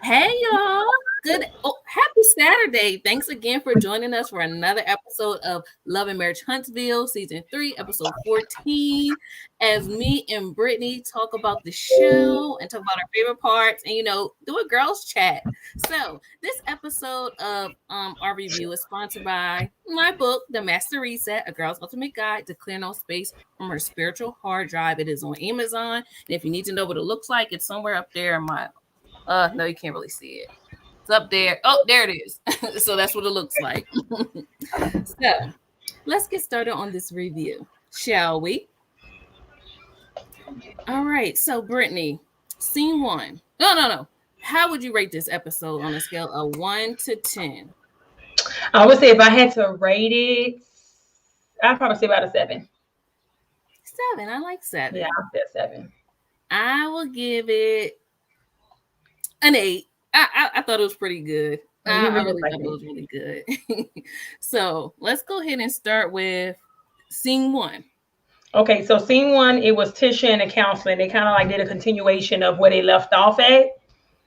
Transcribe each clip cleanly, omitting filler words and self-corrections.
Hey y'all. Happy Saturday. Thanks again for joining us for another episode of Love and Marriage Huntsville, season 3, episode 14. As me and Brittany talk about the show and talk about our favorite parts and do a girls chat. So this episode of our review is sponsored by my book, The Master Reset, A Girl's Ultimate Guide to Clear No Space from Her Spiritual Hard Drive. It is on Amazon. And if you need to know what it looks like, it's somewhere up there in my no, you can't really see it. It's up there. Oh, there it is. So that's what it looks like. So let's get started on this review, shall we? All right. So Brittany, scene 1. No. How would you rate this episode on a scale of 1 to 10? I would say if I had to rate it, I'd probably say about a 7. 7. I like 7. Yeah, I'll say 7. I will give it an 8. I thought it was pretty good. I really thought it was really good. So let's go ahead and start with scene 1. Okay, so scene 1, it was Tisha and the counselor. They kind of like did a continuation of where they left off at.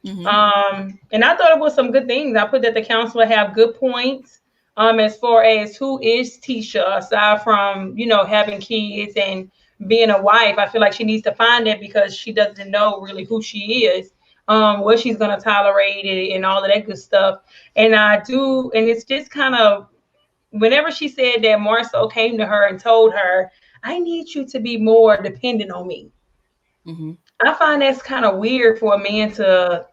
Mm-hmm. And I thought it was some good things. I put that the counselor have good points as far as who is Tisha, aside from, having kids and being a wife. I feel like she needs to find it because she doesn't know really who she is. What she's going to tolerate and all of that good stuff. And it's just kind of, whenever she said that Marcel came to her and told her, I need you to be more dependent on me. Mm-hmm. I find that's kind of weird for a man to,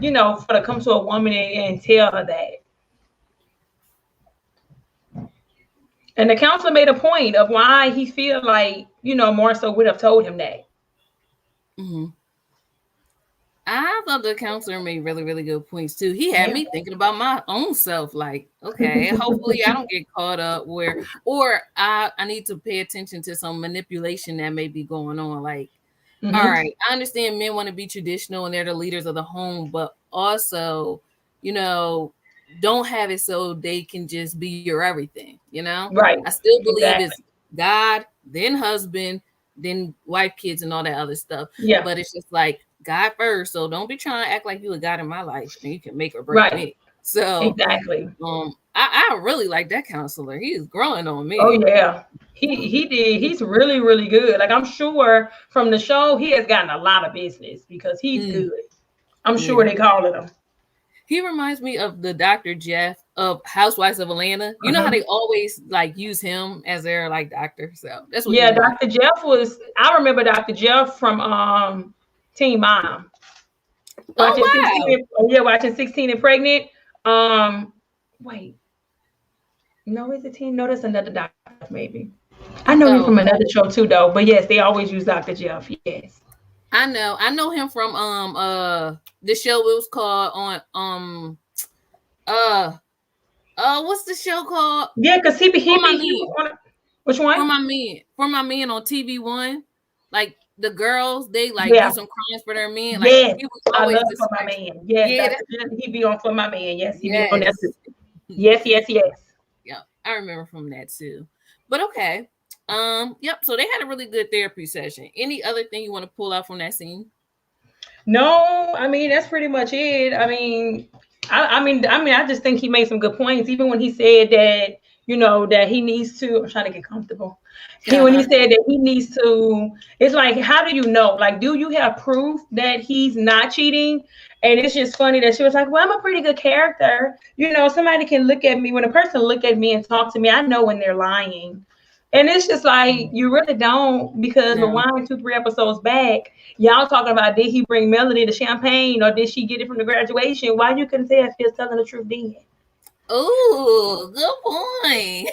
to come to a woman and tell her that. And the counselor made a point of why he feel like, Marcel would have told him that. Mm-hmm. I thought the counselor made really, really good points too. He had me thinking about my own self. Like, okay, hopefully I don't get caught up or I need to pay attention to some manipulation that may be going on. Like, all right, I understand men want to be traditional and they're the leaders of the home, but also, don't have it so they can just be your everything, Right. I still believe it's God, then husband, then wife, kids, and all that other stuff. Yeah. But it's just like, God first, so don't be trying to act like you a God in my life and you can make or break me. So exactly. I really like that counselor. He's growing on me. Oh yeah, he did. He's really, really good. Like I'm sure from the show he has gotten a lot of business because he's good. I'm sure they calling him. He reminds me of the Dr. Jeff of Housewives of Atlanta. You know how they always like use him as their like doctor. So that's what. Yeah, Dr. Jeff was. I remember Dr. Jeff from Teen Mom. Watching 16 and Pregnant. Wait. No, is it Teen? No, that's another doctor, maybe. I know him from another show too, though. But yes, they always use Dr. Jeff. Yes. I know him from the show it was called on what's the show called? Yeah, because he on, which one? For my men on TV1. Like the girls, they like do some crimes for their men. Like, yes, he was always I love For My Man. Yes, he be on For My Man. Yes, he be on that too. Yes. Yeah, I remember from that too. But okay. Yep. So they had a really good therapy session. Any other thing you want to pull out from that scene? No, I mean that's pretty much it. I mean, I just think he made some good points. Even when he said that, that he needs to. I'm trying to get comfortable. When he said that he needs to, it's like, how do you know? Like, do you have proof that he's not cheating? And it's just funny that she was like, well, I'm a pretty good character. Somebody can look at me. When a person look at me and talk to me, I know when they're lying. And it's just like, you really don't, because rewind 2-3 episodes back, y'all talking about, did he bring Melody the champagne or did she get it from the graduation? Why you couldn't say if he was telling the truth then? Oh, good point.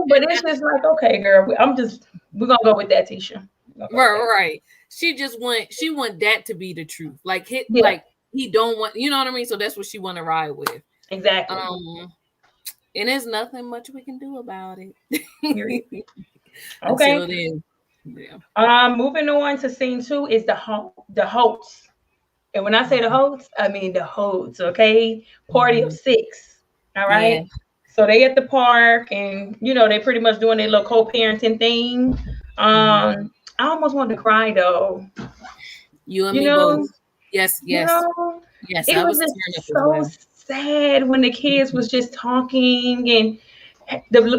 But it's just like, okay, girl, we're gonna go with that, Tisha. Right. She want that to be the truth. Like he don't want, you know what I mean? So that's what she want to ride with. Exactly. And there's nothing much we can do about it. Okay. Moving on to scene 2 is the hosts. And when I say the hosts, I mean the hosts, okay? Party of 6. All right. Yeah. So they at the park and they pretty much doing their little co-parenting thing. I almost wanted to cry though. You and me both. Yes. Yes, It I was was tearing up just as so well. sad when the kids was just talking, and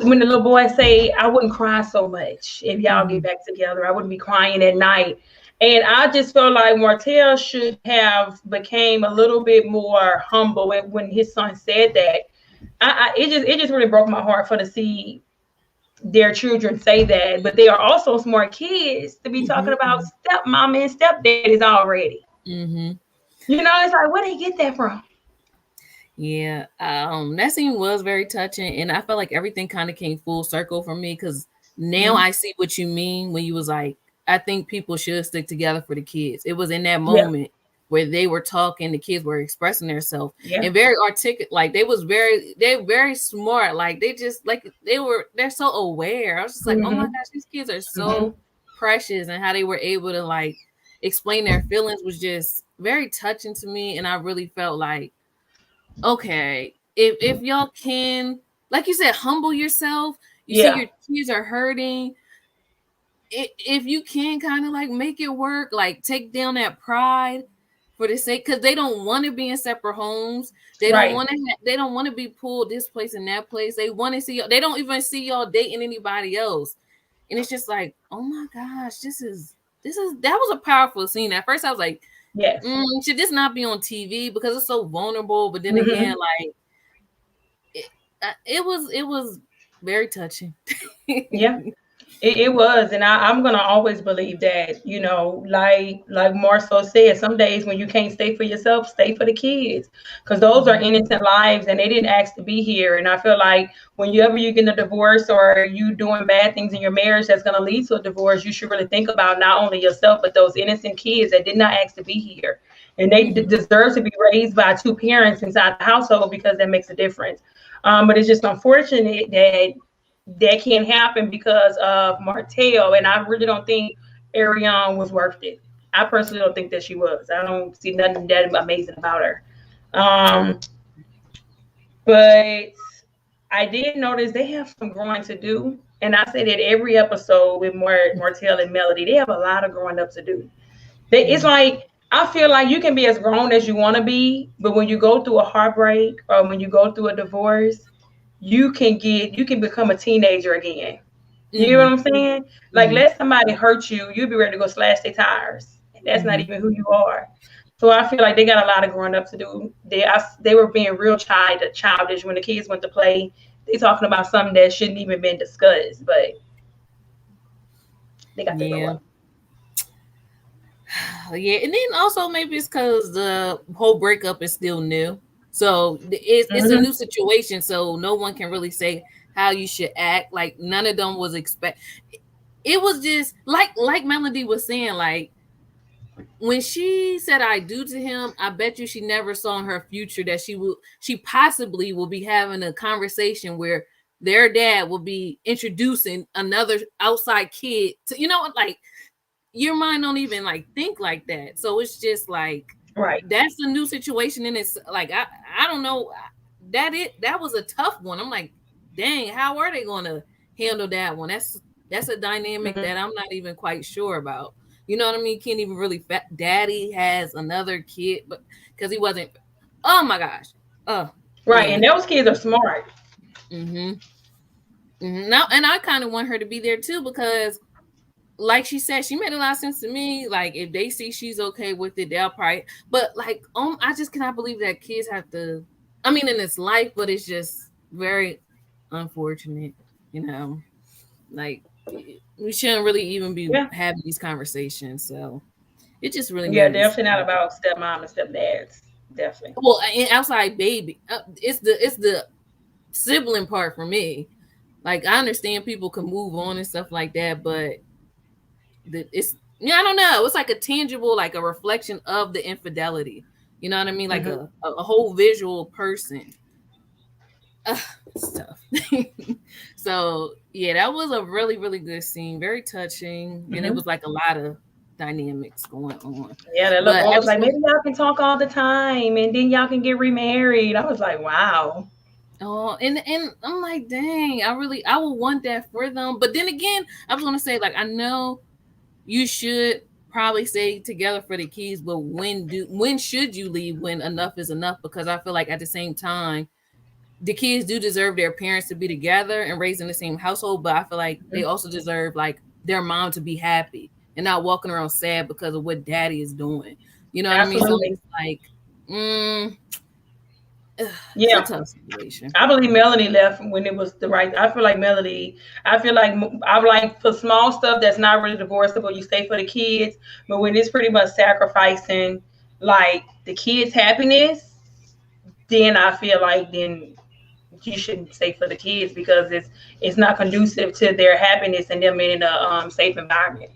when the little boy say, "I wouldn't cry so much if y'all get back together. I wouldn't be crying at night." And I just felt like Martell should have became a little bit more humble when his son said that. It just really broke my heart for to see their children say that, but they are also smart kids to be talking about stepmama and stepdaddies already. Mm-hmm. It's like, where they get that from? Yeah, that scene was very touching, and I felt like everything kind of came full circle for me because now Mm-hmm. I see what you mean when you was like, I think people should stick together for the kids. It was in that Yeah, moment where they were talking, the kids were expressing themselves yeah. and very articulate. Like they're very smart. Like they just like they're so aware. I was just like, oh my Mm-hmm. gosh, these kids are Mm-hmm. so precious, and how they were able to like explain their feelings was just very touching to me, and I really felt like okay, if y'all can, like you said, humble yourself. You see Yeah, your kids are hurting. If you can kind of like make it work, like take down that pride for the sake, because they don't want to be in separate homes. They don't right. want to. They don't want to be pulled this place and that place. They want to see. Y'all, they don't even see y'all dating anybody else, and it's just like, oh my gosh, this is that was a powerful scene. At first, I was like, Yes. should this not be on TV because it's so vulnerable? But then again, Mm-hmm. like it, it was very touching. Yeah. It was, and I'm gonna always believe that, like Marcel said, some days when you can't stay for yourself, stay for the kids, because those are Mhm, innocent lives and they didn't ask to be here. And I feel like whenever you get a divorce or you doing bad things in your marriage that's gonna lead to a divorce, you should really think about not only yourself but those innocent kids that did not ask to be here, and they mhm, deserve to be raised by two parents inside the household because that makes a difference. But it's just unfortunate that can't happen because of Martell, and I really don't think Ariane was worth it. I personally don't think that she was. I don't see nothing that amazing about her. Um, but I did notice they have some growing to do, and I say that every episode with Martell and Melody, they have a lot of growing up to do. It's mhm, like I feel like you can be as grown as you want to be, but when you go through a heartbreak or when you go through a divorce, you can become a teenager again. You know what mhm, I'm saying? Like, mhm, let somebody hurt you, you'll be ready to go slash their tires, and that's not mhm. even who you are. So I feel like they got a lot of growing up to do. They were being real childish when the kids went to play. They talking about something that shouldn't even been discussed, but they got to grow Yeah, up. yeah, and then also maybe it's because the whole breakup is still new, so it's a new Hmm. situation. So no one can really say how you should act. Like none of them was expect. It was just like Melody was saying, like when she said I do to him, I bet you she never saw in her future that she possibly will be having a conversation where their dad will be introducing another outside kid to like your mind don't even like think like that. So it's just like Right. that's a new situation and it's like I don't know that was a tough one. I'm like, dang, how are they gonna handle that one? That's a dynamic Hmm. that I'm not even quite sure about. You know what I mean? Can't even really daddy has another kid, but because he wasn't. Oh my gosh. Oh Right. yeah. And those kids are smart. Mm-hmm. Now, and I kind of want her to be there too because like she said, she made a lot of sense to me. Like if they see she's okay with it, they'll probably. But like, I just cannot believe that kids have to. I mean, in this life, but it's just very unfortunate. You know, like we shouldn't really even be Yeah. having these conversations. So it just really Yeah. made me Definitely not sad. about stepmom and stepdads. Definitely. Well, and outside baby, it's the sibling part for me. Like I understand people can move on and stuff like that, but it's I don't know. It's like a tangible, like a reflection of the infidelity. You know what I mean? Like Hmm. a whole visual person. Ugh, it's tough. So yeah, that was a really really good scene, very touching, and it Hmm. was like a lot of dynamics going on. Yeah, that little But boy was like, episode maybe y'all can talk all the time and then y'all can get remarried. I was like, wow. oh, and I'm like, dang, I would want that for them. But then again, I was gonna say like I know you should probably stay together for the kids, but when should you leave when enough is enough? Because I feel like at the same time, the kids do deserve their parents to be together and raised in the same household, but I feel like they also deserve like their mom to be happy and not walking around sad because of what daddy is doing. You know what I mean? So Absolutely. it's like, it's Yeah. a tough situation. I believe Melody left when it was the right. I feel like Melody. I feel like I like for small stuff that's not really divorceable. You stay for the kids, but when it's pretty much sacrificing like the kids' happiness, then I feel like then you shouldn't stay for the kids because it's not conducive to their happiness and them in a safe environment.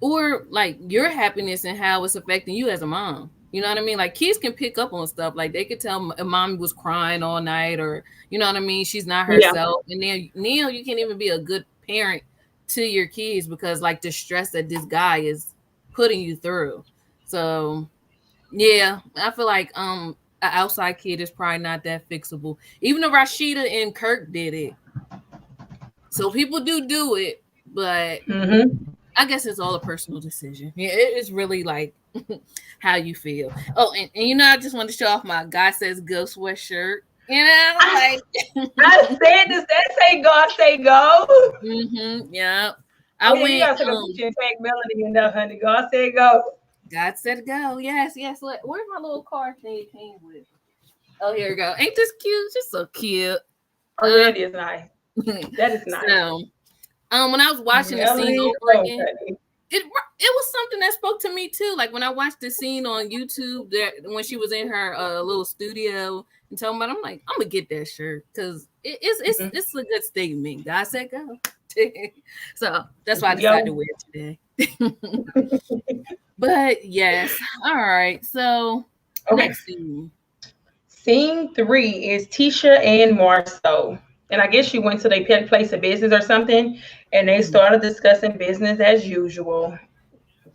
Or like your happiness and how it's affecting you as a mom. You know what I mean? Like kids can pick up on stuff. Like they could tell a mom was crying all night, or you know what I mean, she's not Yeah, herself. And then Neil, you can't even be a good parent to your kids because like the stress that this guy is putting you through. So yeah, I feel like an outside kid is probably not that fixable. Even though Rashida and Kirk did it, so people do it, but I guess it's all a personal decision. Yeah, it's really like how you feel. Oh, and you know, I just want to show off my God Says Go sweatshirt. You know, like I said this. That say God say go. Yeah. I You went. gotta take a picture and tag Melody in there, honey. God said go. God said go. Yes. Look, where's my little card thing it came with? Oh, here we go. Ain't this cute? Just so cute. Oh, that is nice. That is nice. So, when I was watching the scene over again, it was something that spoke to me too. Like when I watched the scene on YouTube, there when she was in her little studio and talking about, I'm like, I'm gonna get that shirt because it's a good statement. God said go, so that's why I decided to wear it today. But yes, all right. So next scene. Scene 3 is Tisha and Marceau. And I guess she went to their place of business or something, and they started discussing business as usual.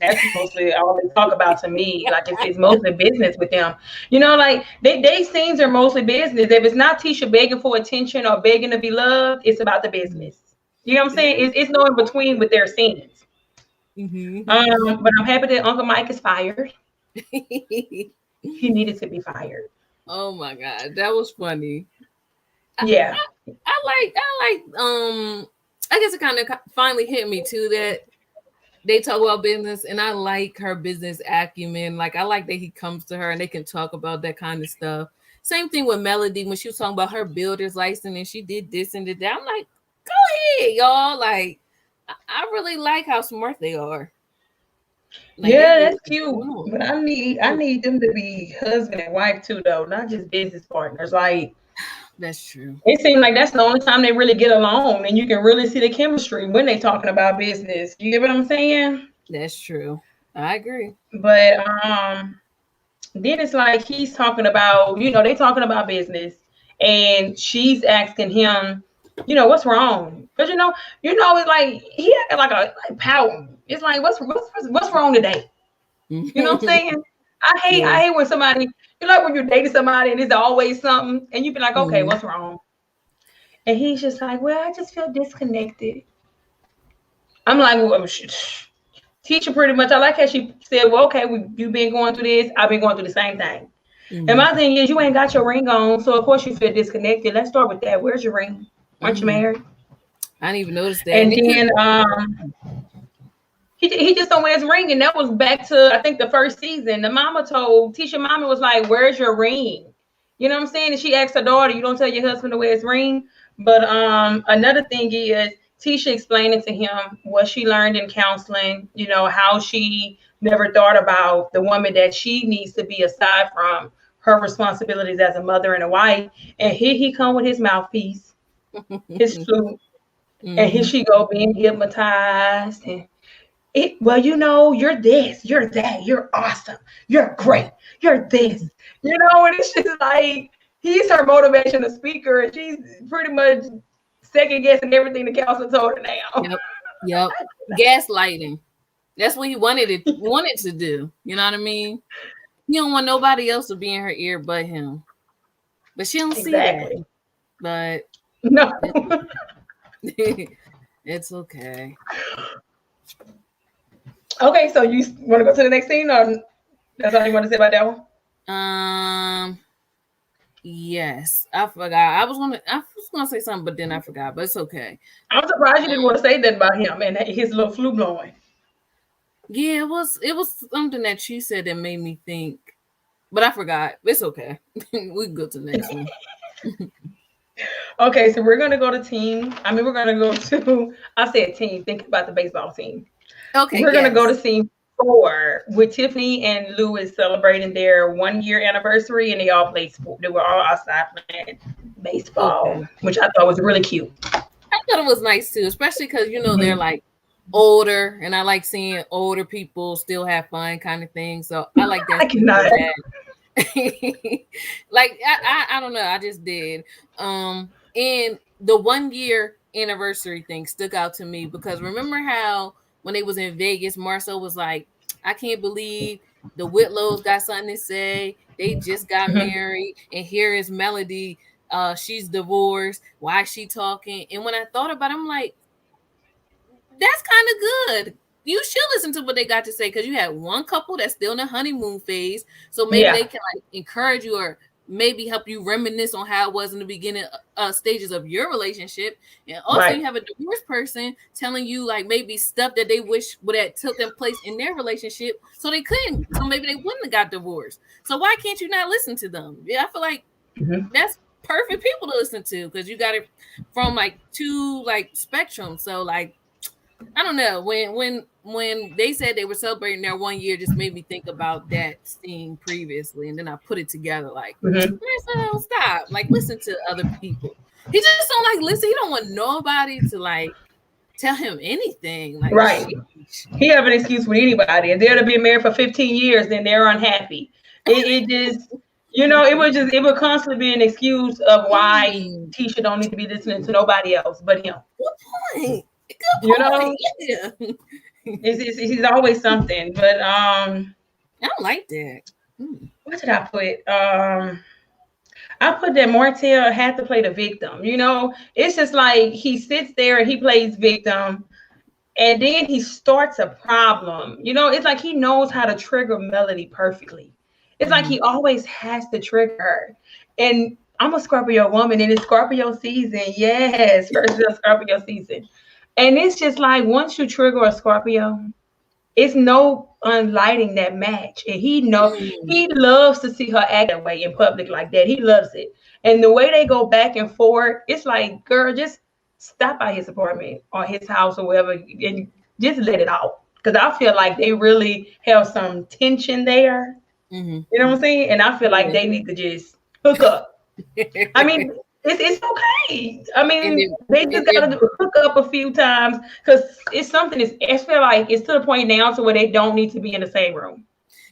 That's mostly all they talk about to me. Like it's mostly business with them. You know, like they scenes are mostly business. If it's not Tisha begging for attention or begging to be loved, it's about the business. You know what I'm saying? It's no in between with their scenes. But I'm happy that Uncle Mike is fired. He needed to be fired. Oh my God, that was funny. Yeah. I guess it kind of finally hit me too that they talk about business, and I like her business acumen. Like I like that he comes to her and they can talk about that kind of stuff. Same thing with Melody when she was talking about her builder's license and she did this and did that. I'm like, go ahead, y'all. Like I really like how smart they are. Like, yeah, that's cute. But I need them to be husband and wife too, though, not just business partners. Like that's true. It seems like that's the only time they really get along, and you can really see the chemistry when they talking about business. You get what I'm saying? That's true. I agree. But then it's like he's talking about, they talking about business, and she's asking him, what's wrong? Because it's like he acting like pouting. It's like what's wrong today? You know what I'm saying? I hate when somebody, like when you're dating somebody and it's always something, and you be like, okay, what's wrong? And he's just like, well, I just feel disconnected. I'm like, well, teacher pretty much. I like how she said, well, okay, you've been going through this. I've been going through the same thing. And my thing is, you ain't got your ring on, so of course you feel disconnected. Let's start with that. Where's your ring? Aren't you married? I didn't even notice that. And then he just don't wear his ring, and that was back to I think the first season. The mama told Tisha, mama was like, "Where's your ring?" You know what I'm saying? And she asked her daughter, "You don't tell your husband to wear his ring." But another thing is Tisha explaining to him what she learned in counseling. How she never thought about the woman that she needs to be aside from her responsibilities as a mother and a wife. And here he come with his mouthpiece, his flute, and here she go being hypnotized and. You're this, you're that, you're awesome, you're great, you're this, and it's just like he's her motivational speaker, and she's pretty much second guessing everything the counselor told her now. Yep. Gaslighting. That's what he wanted to do. You know what I mean? He don't want nobody else to be in her ear but him. But she don't see that. But no, it's okay. Okay, so you want to go to the next scene, or that's all you want to say about that one? Yes, I forgot. I was gonna say something, but then I forgot. But it's okay. I'm surprised you didn't want to say that about him and his little flu blowing. Yeah, it was something that she said that made me think, but I forgot. It's okay. We can go to the next one. Okay, so we're gonna go to team. I mean, we're gonna go to. I said team. Think about the baseball team. Okay, We're gonna go to yes. scene 4 with Tiffany and Louis celebrating their 1 year anniversary, and they all played sport. They were all outside playing baseball, Okay. which I thought was really cute. I thought it was nice too, especially because they're Mhm. like older, and I like seeing older people still have fun, kind of thing. So I like that I scene for cannot. that. Like I don't know, I just did. And the 1 year anniversary thing stuck out to me because remember how when they was in Vegas, Marcel was like, I can't believe the Whitlows got something to say. They just got Mhm. married, and here is Melody. She's divorced. Why is she talking? And when I thought about it, I'm like, that's kind of good. You should listen to what they got to say because you had one couple that's still in the honeymoon phase. So maybe Yeah. they can like encourage you or maybe help you reminisce on how it was in the beginning stages of your relationship. And also Right. you have a divorced person telling you like maybe stuff that they wish would have took them place in their relationship so they couldn't. So maybe they wouldn't have got divorced. So why can't you not listen to them? Yeah, I feel like Mhm. that's perfect people to listen to because you got it from like two like spectrums. So like I don't know when they said they were celebrating their 1 year, just made me think about that scene previously, and then I put it together. Like, Mhm. Marcel, stop! Like, listen to other people. He just don't like listen. He don't want nobody to like tell him anything. Like, Right. sheesh. He have an excuse with anybody. If they're to be married for 15 years, then they're unhappy. It just, it would constantly be an excuse of why Mm, Tisha don't need to be listening to nobody else but him. good point. Good You point. know, Yeah. he's always something. But I don't like that. Mm. what did I put? I put that Martell had to play the victim. It's just like he sits there and he plays victim, and then he starts a problem. It's like he knows how to trigger Melody perfectly. It's like Mm-hmm. he always has to trigger her. And I'm a Scorpio woman, and it's Scorpio season. Yes, first of Scorpio season. And it's just like once you trigger a Scorpio, it's no unlighting that match. And Mm. he loves to see her act that way in public like that. He loves it. And the way they go back and forth, it's like, girl, just stop by his apartment or his house or wherever and just let it out. Because I feel like they really have some tension there. Mm-hmm. You know what I'm saying? And I feel like Yeah. they need to just hook up. I mean, it's okay. I and mean, then they and just they're gotta hook up a few times because it's something. I feel like it's to the point now to where they don't need to be in the same room.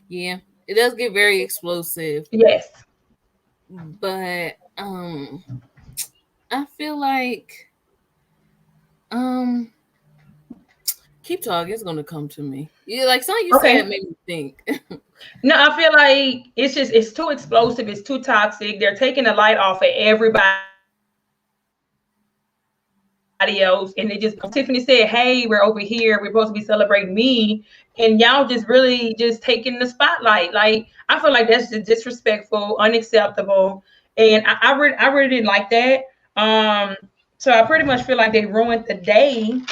yeah, it does get very explosive, Yes. but I feel like um keep talking, it's gonna come to me. Yeah, like something you Okay. said made me think. No, I feel like it's too explosive. It's too toxic. They're taking the light off of everybody else, and they just Tiffany said, "Hey, we're over here. We're supposed to be celebrating me, and y'all just really just taking the spotlight. Like I feel like that's just disrespectful, unacceptable, and I really didn't like that. Um, so I pretty much feel like they ruined the day, Mhm.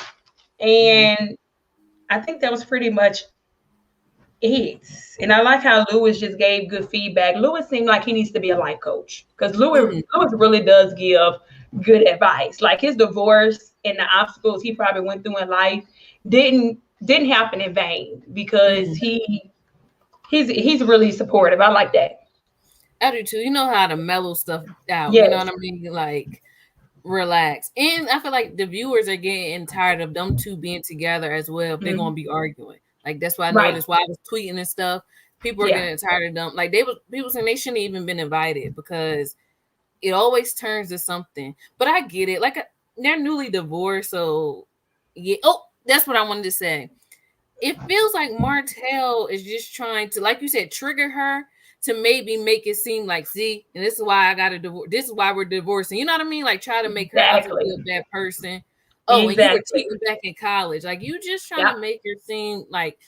and I think that was pretty much it. And I like how Lewis just gave good feedback. Lewis seemed like he needs to be a life coach because Mhm. Lewis really does give good advice. Like his divorce and the obstacles he probably went through in life didn't happen in vain because Mhm. he's really supportive. I like that. I do too. You know how to mellow stuff out. You know what Yes. I mean? Like relax. And I feel like the viewers are getting tired of them two being together as well. If they're Mhm. gonna be arguing, like that's why I Right. noticed why I was tweeting and stuff. People are Yeah. getting tired of them. Like they was people saying they shouldn't even been invited because it always turns to something. But I get it. Like they're newly divorced, so yeah. Oh, that's what I wanted to say. It feels like Martell is just trying to, like you said, trigger her to maybe make it seem like, see, and this is why I got a divorce. This is why we're divorcing. You know what I mean? Like try to make her out to be Exactly. a bad person. Oh, when you were Exactly. cheating back in college, like you just trying Yeah. to make her seem like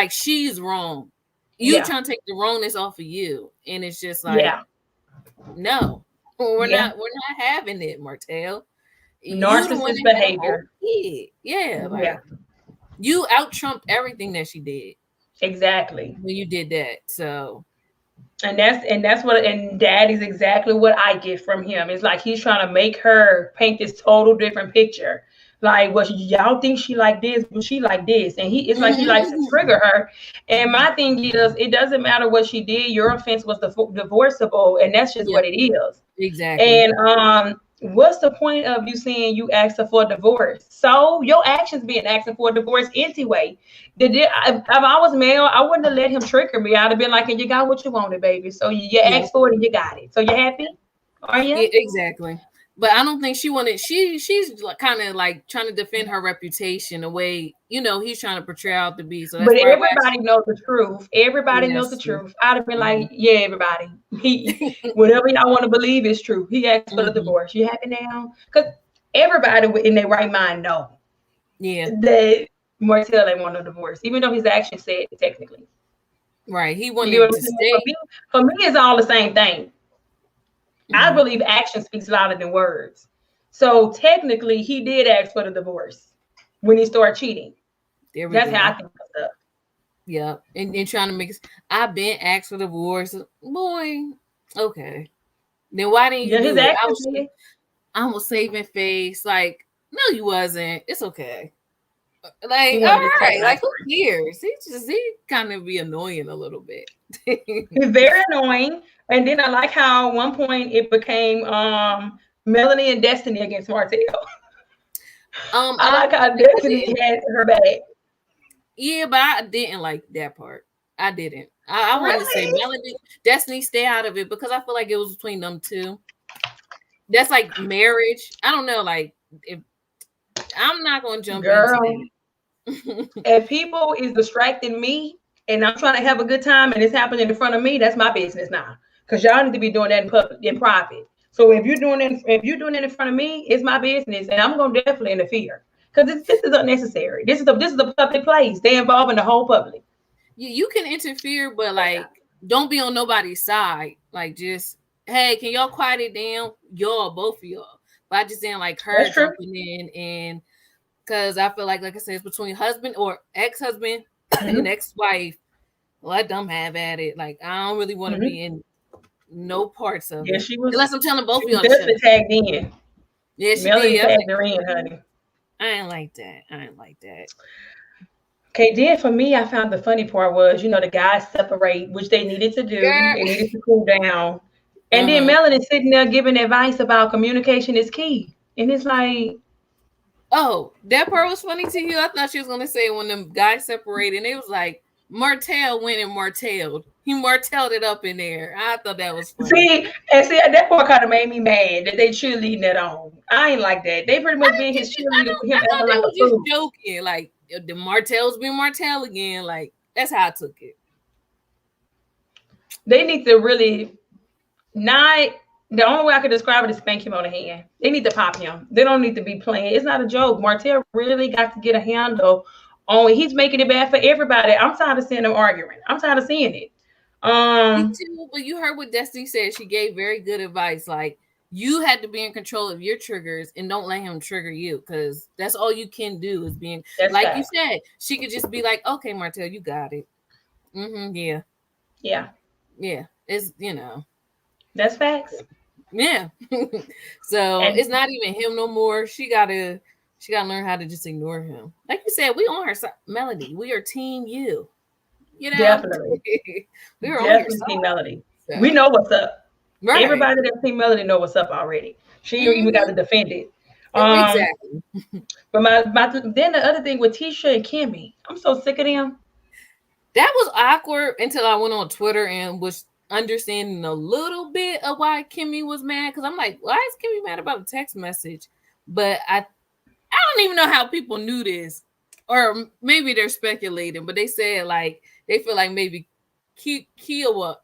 she's wrong. You Yeah. trying to take the wrongness off of you, and it's just like, Yeah. no, we're Yeah. not having it, Martell. You the one Narcissist that had a whole behavior. kid. Yeah, Yeah. like you out trumped everything that she did Exactly. when you did that. So And that's what, and that is exactly what I get from him. It's like he's trying to make her paint this total different picture. Like, well, y'all think she like this, but she like this, and it's like he likes to trigger her. And my thing is, it doesn't matter what she did. Your offense was divorceable, and that's just yep, what it is. exactly. And what's the point of you saying you asked her for a divorce? So your actions being asking for a divorce anyway. If I was male, I wouldn't have let him trigger me. I'd have been like, and you got what you wanted, baby. So you Yeah, asked for it and you got it. So you happy? Are yeah, you? exactly. But I don't think she wanted. She's like, kind of like trying to defend her reputation the way he's trying to portray out to be. So that's But probably why. everybody knows the truth. Everybody Yeah, knows the that's true. truth. I'd have been Mm-hmm. like, yeah, everybody. Whatever y'all want to believe is true. He asked for the Mm-hmm. divorce. You happy now? Because everybody in their right mind know Yeah, that Martell ain't want no divorce, even though his actions said it technically. right. He You get what wanted I'm to saying? stay. For me, it's all the same thing. I Mm-hmm. believe action speaks louder than words. So technically, he did ask for the divorce when he started cheating. There we That's how I go. think of stuff. Yeah, and trying to make. I've been asked for divorce, boy. Okay, then why didn't you Yeah, his do it? actions did. I was saving face. Like, no, you wasn't. It's okay. He Like, all wanted to take right. my Like, who cares? He kind of be annoying a little bit. He's very annoying. And then I like how at one point it became Melanie and Destiny against Martell. I like how Destiny had her back. Yeah, but I didn't like that part. I didn't. I wanted to say Really? Melody, Destiny, stay out of it because I feel like it was between them two. That's like marriage. I don't know. Like, if I'm not gonna jump into Girl, that. if people is distracting me and I'm trying to have a good time and it's happening in front of me, that's my business now. Because y'all need to be doing that in public, in private. So if you're doing it in front of me, it's my business, and I'm gonna definitely interfere because this is unnecessary. This is a public place. They involving the whole public. You can interfere, but like, don't be on nobody's side. Like, just hey, can y'all quiet it down? Y'all, both of y'all. But I just didn't like her That's true. jumping in, and because I feel like I said, it's between husband or ex-husband and Mm-hmm. ex-wife. Let them have at it. Like, I don't really want to Mm-hmm. be in no parts of Yeah, it unless I'm telling both she of was y'all to shut definitely up. tagged in. Yeah, she Melody did. I was tagged like, her in, honey. I ain't like that. I ain't like that. Okay, then for me, I found the funny part was, the guys separate, which they needed to do. Girl. They needed to cool down. And then Uh-huh. Melanie sitting there giving advice about communication is key. And it's like, Oh, that part was funny to you. I thought she was gonna say when them guys separated, and it was like Martell went and Martelled. He Martelled it up in there. I thought that was funny. see, that part kind of made me mad that they cheerleading that on. I ain't like that. They pretty I much being didn't his think cheerleader with him I thought acting they like were a just fool. joking. Like the Martell's been Martell again. Like that's how I took it. They need to really not. The only way I could describe it is spank him on the hand. They need to pop him. They don't need to be playing. It's not a joke. Martell really got to get a handle on. He's making it bad for everybody. I'm tired of seeing them arguing. I'm tired of seeing it. Me Um, too. But you heard what Destiny said. She gave very good advice. Like you had to be in control of your triggers and don't let him trigger you because that's all you can do is being that's like you fact. said. She could just be like, "Okay, Martell, you got it." Yeah, Yeah, yeah. It's that's facts. yeah. So And it's not even him no more. She gotta learn how to just ignore him. Like you said, we on her side, Melody. We are team you. You know, definitely, we were on your definitely Team side. Melody. We So know what's up. right. Everybody that Team Melody know what's up already. She ain't even got to Mm-hmm. defend it. Um, Exactly. but then the other thing with Tisha and Kimmy, I'm so sick of them. That was awkward until I went on Twitter and was understanding a little bit of why Kimmy was mad. Because I'm like, why is Kimmy mad about a text message? But I don't even know how people knew this, or maybe they're speculating. But they said like they feel like maybe Kiwa.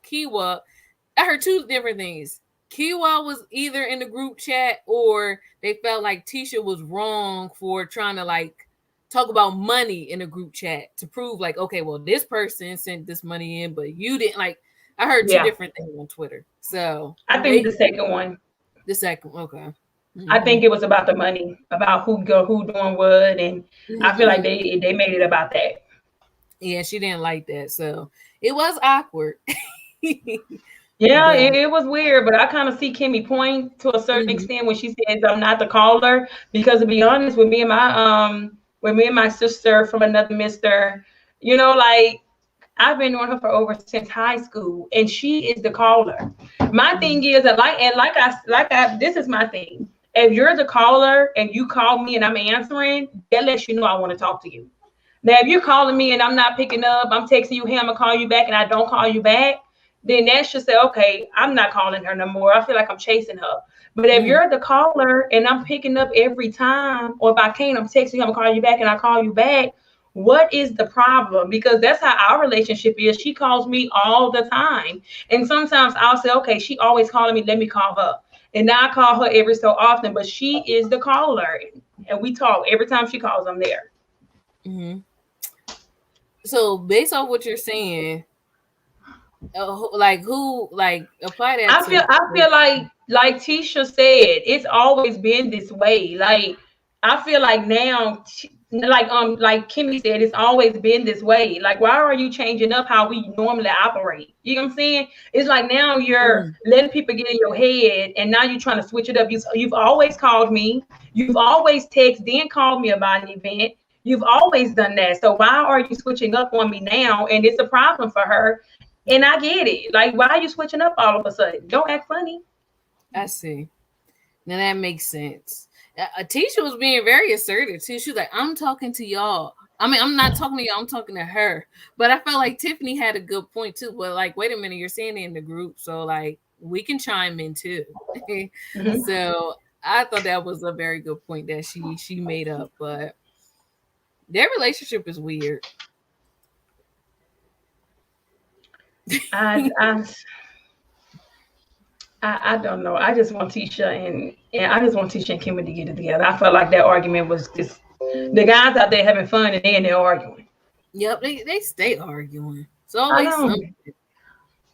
I heard two different things. Kiwa was either in the group chat or they felt like Tisha was wrong for trying to like talk about money in a group chat to prove like, okay, well, this person sent this money in, but you didn't. Like, I heard two different things on Twitter. So I think the second one. The second, okay. Mm-hmm. I think it was about the money, about who doing what, and I feel like they made it about that. Yeah, she didn't like that, so it was awkward. Yeah, it was weird, but I kind of see Kimmy point to a certain extent when she says I'm not the caller, because to be honest, with me and my sister from another mister, you know, like I've been knowing her since high school, and she is the caller. My thing is this is my thing. If you're the caller and you call me and I'm answering, that lets you know I want to talk to you. Now, if you're calling me and I'm not picking up, I'm texting you, hey, I'm gonna call you back, and I don't call you back, then that should say, okay, I'm not calling her no more. I feel like I'm chasing her. But if you're the caller and I'm picking up every time, or if I can't, I'm texting you, I'm gonna call you back, and I call you back, what is the problem? Because that's how our relationship is. She calls me all the time. And sometimes I'll say, okay, she always calling me, let me call her. And now I call her every so often, but she is the caller. And we talk. Every time she calls, I'm there. So based on what you're saying, like who like apply that? I feel like Tisha said, it's always been this way. Like I feel like now, like Kimmy said, it's always been this way. Like, why are you changing up how we normally operate? You know what I'm saying? It's like now you're letting people get in your head, and now you're trying to switch it up. You've always called me. You've always texted, then called me about an event. You've always done that. So why are you switching up on me now? And it's a problem for her. And I get it. Like, why are you switching up all of a sudden? Don't act funny. I see. Now that makes sense. Tisha was being very assertive too. She was like, I'm talking to y'all. I mean, I'm not talking to y'all, I'm talking to her. But I felt like Tiffany had a good point too. But like, wait a minute, you're saying it in the group. So like we can chime in too. So I thought that was a very good point that she made up. But their relationship is weird. I don't know. I just want Tisha and Kimmy to get it together. I felt like that argument was just the guys out there having fun, and then they're arguing. Yep, they stay arguing. It's always something.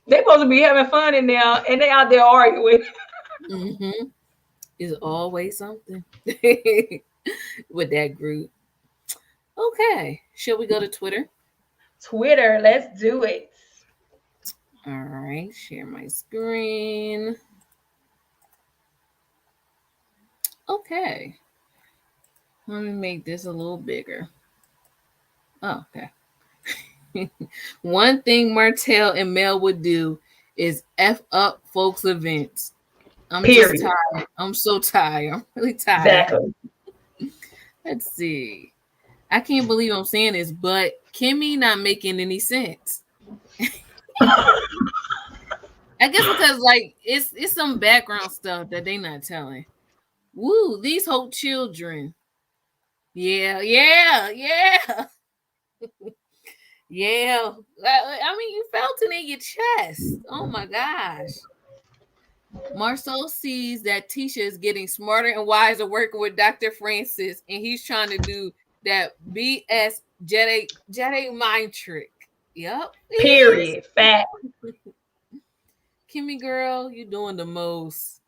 They're supposed to be having fun in there, and they out there arguing. It's always something with that group. Okay, shall we go to Twitter? Twitter, let's do it. All right, share my screen. Okay. Let me make this a little bigger. Oh, okay. One thing Martell and Mel would do is F up folks' events. I'm just tired. I'm so tired. I'm really tired. Exactly. Let's see. I can't believe I'm saying this, but Kimmy not making any sense. I guess because like it's some background stuff that they not telling. Woo, these whole children. Yeah. Yeah. I mean, you felt it in your chest. Oh my gosh. Marcel sees that Tisha is getting smarter and wiser working with Dr. Francis, and he's trying to do that BS Jedi mind trick. Yep. Period. Fact. Kimmy girl, you doing the most.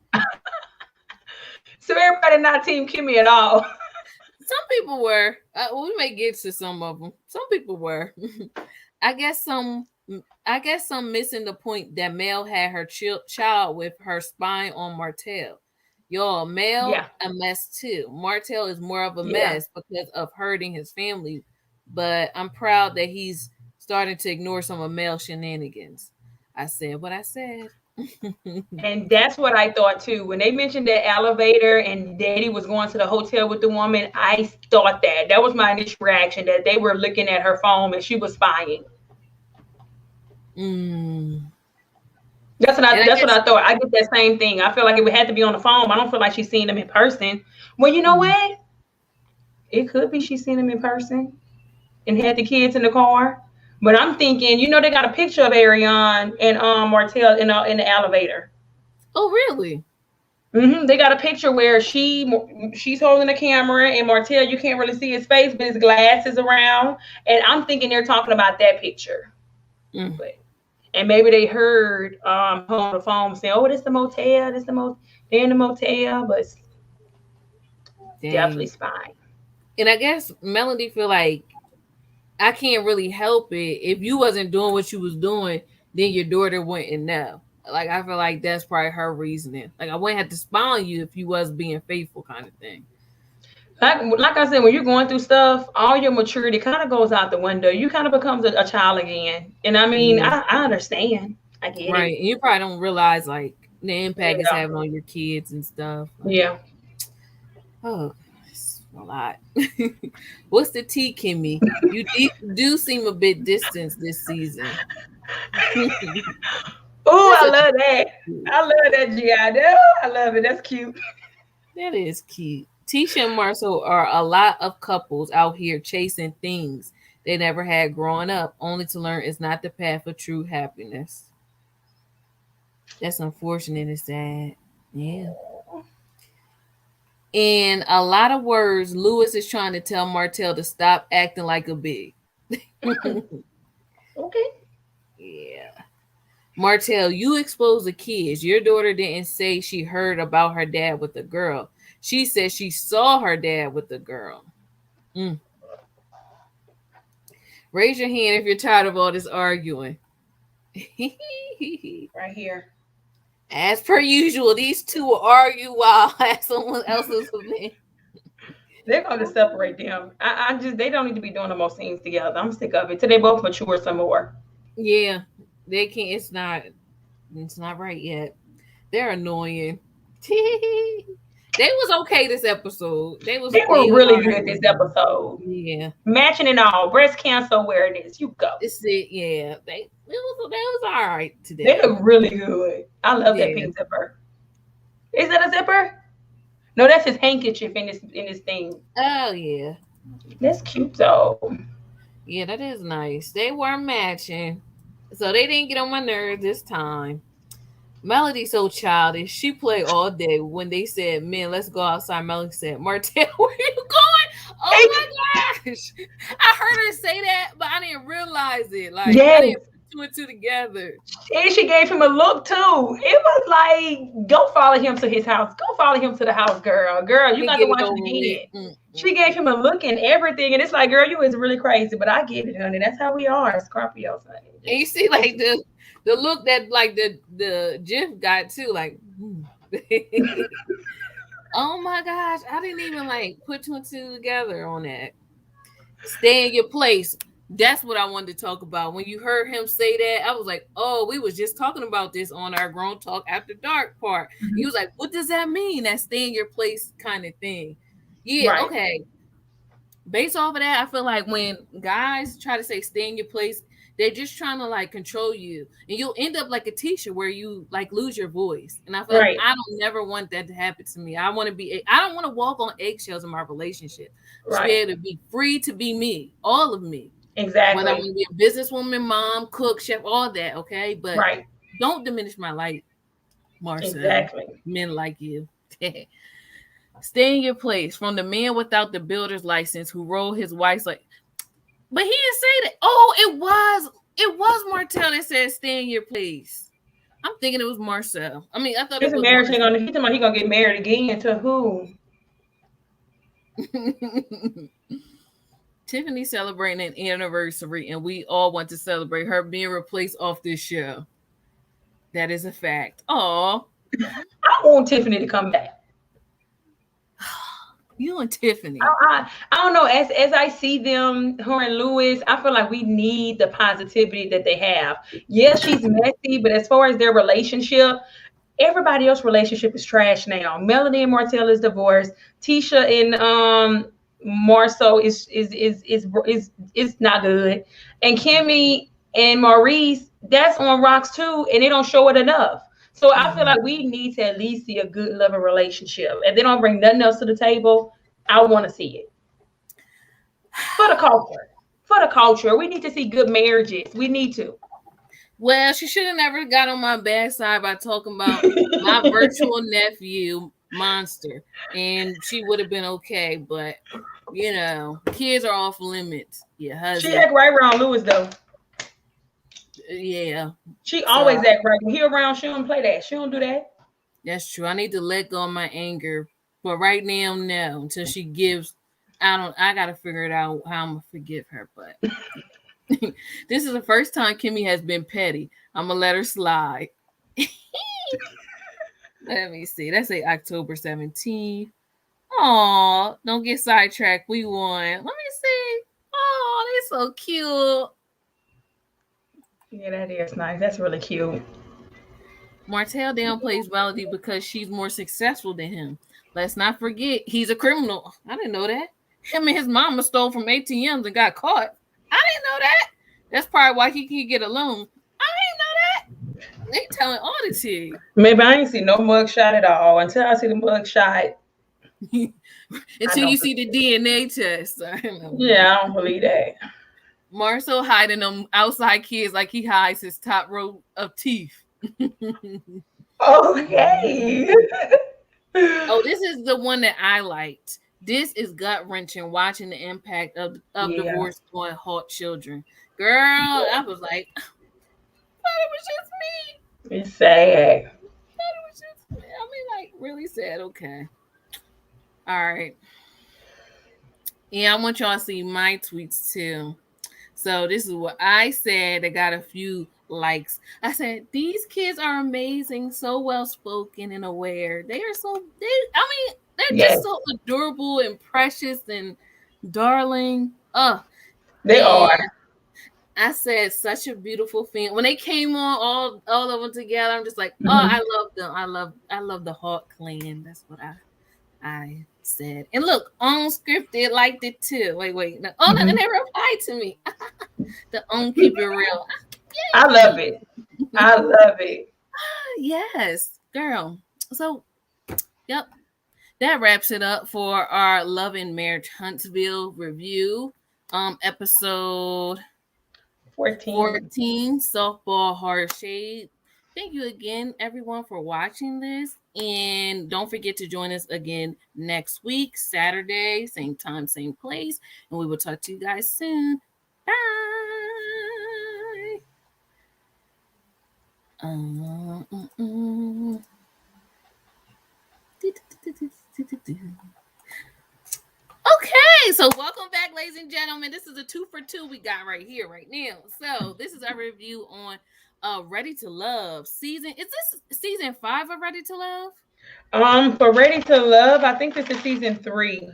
So everybody not Team Kimmy at all. Some people were. We may get to some of them. Some people were. I guess some missing the point that Mel had her child with her spying on Martell. Y'all, Mel a mess too. Martell is more of a mess because of hurting his family. But I'm proud that he's starting to ignore some of Mel's shenanigans. I said what I said. And that's what I thought too. When they mentioned that elevator and Daddy was going to the hotel with the woman, I thought that was my initial reaction, that they were looking at her phone and she was spying. That's what I thought. I get that same thing. I feel like it would have to be on the phone. I don't feel like she's seen them in person. Well, you know what? It could be she's seen them in person and had the kids in the car. But I'm thinking, they got a picture of Ariane and Martell in the elevator. Oh, really? They got a picture where she's holding the camera, and Martell, you can't really see his face, but his glasses around. And I'm thinking they're talking about that picture. But and maybe they heard on the phone saying, "Oh, this the motel. They're in the motel," but definitely spying. And I guess Melody feel like I can't really help it. If you wasn't doing what you was doing, then your daughter wouldn't know. Like I feel like that's probably her reasoning. Like I wouldn't have to spy on you if you was being faithful, kind of thing. Like I said, when you're going through stuff, all your maturity kind of goes out the window. You kind of becomes a child again. And I mean, I understand. I get Right. it. And you probably don't realize like the impact it's having on your kids and stuff. Like, Yeah. oh, it's a lot. What's the tea, Kimmy? You do seem a bit distant this season. Oh, I love that. I love that, G.I. I love it. That's cute. That is cute. Tisha and Marcel are a lot of couples out here chasing things they never had growing up, only to learn it's not the path of true happiness. That's unfortunate and sad. Yeah. In a lot of words, Lewis is trying to tell Martell to stop acting like a big. Okay. Yeah. Martell, you exposed the kids. Your daughter didn't say she heard about her dad with a girl. She said she saw her dad with a girl. Raise your hand if you're tired of all this arguing. Right here. As per usual, these two will argue while someone else is man. They're going to separate them. I just, they don't need to be doing the most scenes together. I'm sick of it. Till they both mature some more. Yeah, they can't. It's not right yet. They're annoying. They was okay this episode. They were really good this episode. Yeah, matching and all. Breast cancer awareness. You go. It's it. Yeah, they was all right today. They look really good. I love that pink zipper. Is that a zipper? No, that's his handkerchief in this thing. Oh yeah, that's cute though. Yeah, that is nice. They were matching, so they didn't get on my nerves this time. Melody's so childish. She played all day. When they said, "Man, let's go outside," Melody said, "Martell, where are you going?" Oh my gosh! I heard her say that, but I didn't realize it. Like, I didn't put two and two together. And she gave him a look too. It was like, "Go follow him to his house. Go follow him to the house, girl. Girl, you got to watch it again." She gave him a look and everything, and it's like, "Girl, you is really crazy," but I get it, honey. That's how we are, Scorpios, honey. And you see, like the look that like the GIF got too, like. Oh my gosh, I didn't even like put two and two together on that. Stay in your place. That's what I wanted to talk about. When you heard him say that, I was like, oh, we was just talking about this on our Grown Talk After Dark part. He was like, what does that mean? That stay in your place kind of thing. Yeah, okay. Based off of that, I feel like when guys try to say stay in your place, they're just trying to like control you, and you'll end up like a teacher where you like lose your voice. And I feel like I don't never want that to happen to me. I don't want to walk on eggshells in my relationship. I should be able to be free to be me, all of me. Exactly. Whether I want to be a businesswoman, mom, cook, chef, all that. Okay, but don't diminish my light, Marcel. Exactly. Men like you. Stay in your place. From the man without the builder's license who rolled his wife's like. But he didn't say that. Oh, it was Martell that said stay in your place. I'm thinking it was Marcel. I mean, I thought it was marriage thing on. He's talking about he gonna get married again to who? Tiffany celebrating an anniversary, and we all want to celebrate her being replaced off this show. That is a fact. Oh, I want Tiffany to come back. You and Tiffany. I don't know. As I see them, her and Lewis, I feel like we need the positivity that they have. Yes, she's messy, but as far as their relationship, everybody else's relationship is trash now. Melody and Martell is divorced. Tisha and Marceau is not good. And Kimmy and Maurice, that's on rocks too, and they don't show it enough. So I feel like we need to at least see a good loving relationship. If they don't bring nothing else to the table, I want to see it. For the culture. We need to see good marriages. We need to. Well, she should have never got on my bad side by talking about my virtual nephew, Monster, and she would have been okay. But kids are off limits. Yeah, She huzzy. act right around Lewis though. Yeah. She So always act right. When he around, she don't play that. She don't do that. that's true. I need to let go of my anger, but right now, no. Until she gives, I gotta figure it out how I'm gonna forgive her. But this is the first time Kimmy has been petty. I'm gonna let her slide. Let me see. That's say October 17th. Aw, don't get sidetracked. We won. Let me see. Oh, they're so cute. Yeah, that is nice. That's really cute. Martell downplays Melody because she's more successful than him. Let's not forget, he's a criminal. I didn't know that. Him and his mama stole from ATMs and got caught. I didn't know that. That's probably why he can get a loan. I didn't know that. They telling all the tea. Maybe I ain't see no mug shot at all. Until I see the mug shot. Until you see the DNA test. Yeah, I don't believe that. Marcel hiding them outside kids like he hides his top row of teeth. Okay. Oh, this is the one that I liked. This is gut wrenching watching the impact of divorce on haunt children. Girl, I was like, I thought it was just me. It's sad. I thought it was just me. I mean, like, really sad. Okay. All right. Yeah, I want y'all to see my tweets too. So this is what I said. I got a few likes. I said, these kids are amazing, so well spoken and aware. They're Yes, just so adorable and precious and darling. they And are. I said such a beautiful thing. When they came on all of them together, I'm just like, Mhm. I love them. I love the Hawk clan. That's what I said. And look, unscripted liked it too. Wait. No. Oh, no, and Mhm. they replied to me. The keep it real. I love it. I love it. Yes, girl. So, yep, that wraps it up for our Love and Marriage Huntsville review. Episode 14. 14, Softball Hard Shade. Thank you again, everyone, for watching this. And don't forget to join us again next week, Saturday, same time, same place. And we will talk to you guys soon. Bye. Okay, so welcome back, ladies and gentlemen. This is a 2 for 2 we got right here, right now. So this is our review on Ready to Love season. Is this season 5 of Ready to Love? For Ready to Love, I think this is season 3.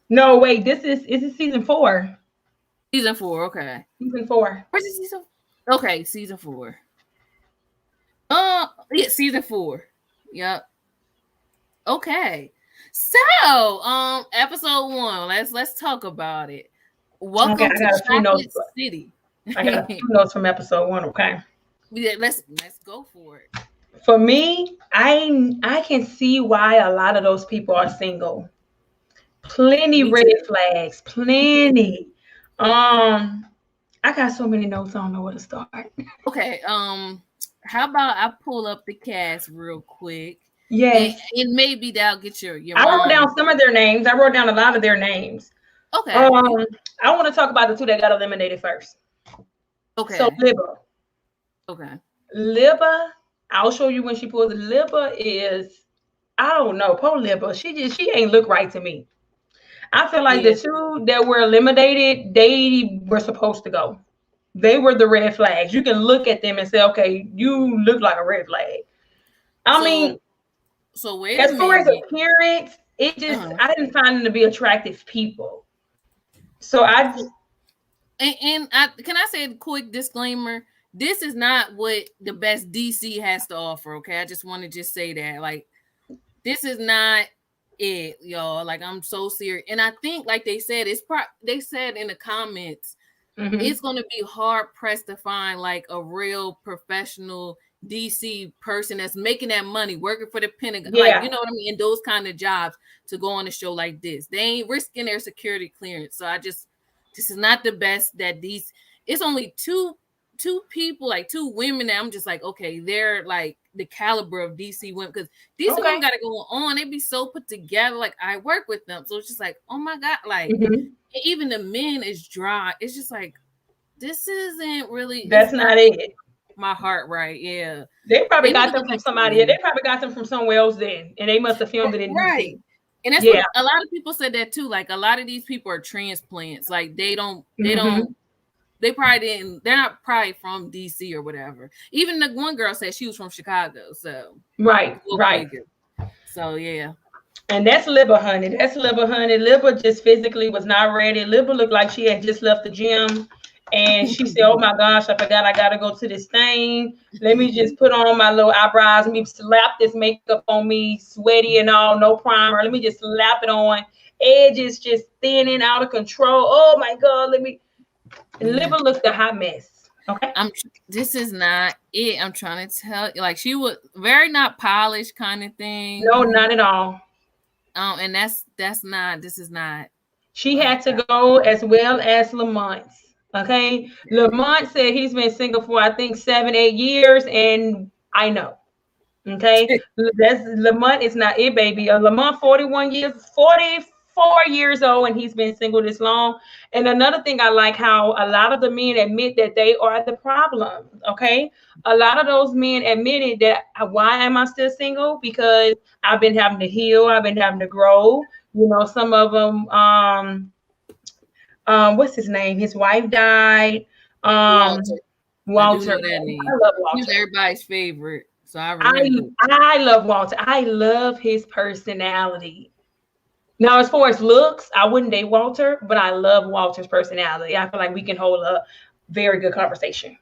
No, wait, this is season 4. Season 4, okay. Season 4. Where's the season? Okay, season 4. Yeah, season 4. Yep. Okay. So, episode 1. Let's talk about it. Okay, Welcome I to got a few notes. Chocolate City. I got a few notes from episode 1. Okay. Yeah, let's go for it. For me, I can see why a lot of those people are single. Plenty Me red too. flags. Plenty. I got so many notes. I don't know where to start. Okay. How about I pull up the cast real quick? Yes. And maybe that'll get your I wrote mind. down some of their names. I wrote down a lot of their names. Okay. I want to talk about the 2 that got eliminated first. Okay. So Libba. Okay. Libba, I'll show you when she pulls it. Libba is, I don't know, poor Libba. She ain't look right to me. I feel like the 2 that were eliminated, they were supposed to go. They were the red flags. You can look at them and say, okay, you look like a red flag. I mean, so wait as a far as minute. appearance, it just I didn't find them to be attractive people. So I just and can I say a quick disclaimer? This is not what the best DC has to offer. Okay, I just want to just say that, like, this is not it, y'all. Like, I'm so serious, and I think, like they said, they said in the comments, it's going to be hard pressed to find like a real professional DC person that's making that money, working for the Pentagon, like, you know what I mean, and those kind of jobs to go on a show like this. They ain't risking their security clearance. So this is not the best that it's only 2 two people, like two women that I'm just like, okay, they're like the caliber of DC women, because DC women gotta go on. They be so put together. Like I work with them, so it's just like, oh my God, like even the men is dry. It's just like, this isn't really. That's not it. My heart, right? Yeah, they probably got them from somebody. They probably got them from somewhere else then, and they must have filmed it in DC. And that's what a lot of people said that too. Like a lot of these people are transplants. Like they probably didn't. They're not probably from DC or whatever. Even the one girl said she was from Chicago. So right. So yeah. And that's Libba, honey. Libba just physically was not ready. Libba looked like she had just left the gym. And she said, oh my gosh, I forgot I got to go to this thing. Let me just put on my little eyebrows. Let me slap this makeup on me, sweaty and all, no primer. Let me just slap it on. Edges just thinning, out of control. Oh my God, Libba looked a hot mess. Okay. This is not it. I'm trying to tell you, like she was very not polished kind of thing. No, not at all. And this is not. She had to go as well as Lamont. Okay. Lamont said he's been single for, I think, 7-8 years. And I know. Okay. Lamont is not it, baby. Lamont, 44 years old, and he's been single this long. And another thing I like, how a lot of the men admit that they are the problem. Okay. A lot of those men admitted that, why am I still single? Because I've been having to heal. I've been having to grow. You know, some of them, what's his name? His wife died. Walter. I love Walter. He's everybody's favorite. So I love Walter. I love his personality. Now, as far as looks, I wouldn't date Walter, but I love Walter's personality. I feel like we can hold a very good conversation.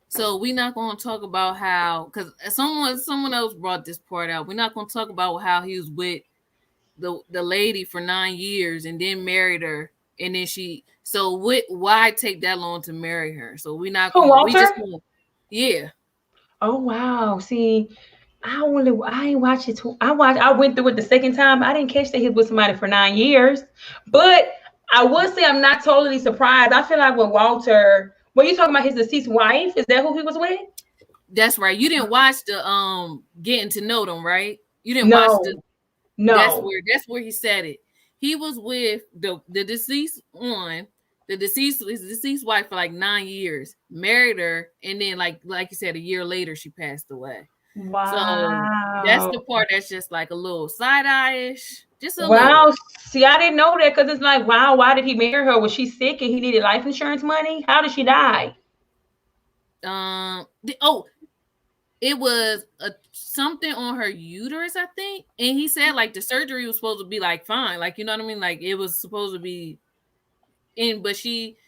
So we're not going to talk about how, because someone else brought this part out. We're not going to talk about how he was with the lady for 9 years and then married her, and then why take that long to marry her? So we're not going. Walter? Yeah. Oh wow! See, I ain't watched it. I went through it the second time. I didn't catch that he was with somebody for 9 years, but I would say I'm not totally surprised. I feel like with Walter, were you talking about his deceased wife? Is that who he was with? That's right. You didn't watch the Getting to Know Them, right? You didn't watch the. No. That's where he said it. He was with the deceased one. His deceased wife for like 9 years, married her, and then like you said, a year later she passed away. Wow. So that's the part that's just like a little side-eye-ish. Just a little. See, I didn't know that, because it's like, wow, why did he marry her? Was she sick and he needed life insurance money? How did she die? It was something on her uterus, I think. And he said like the surgery was supposed to be like fine, like, you know what I mean? Like it was supposed to be but she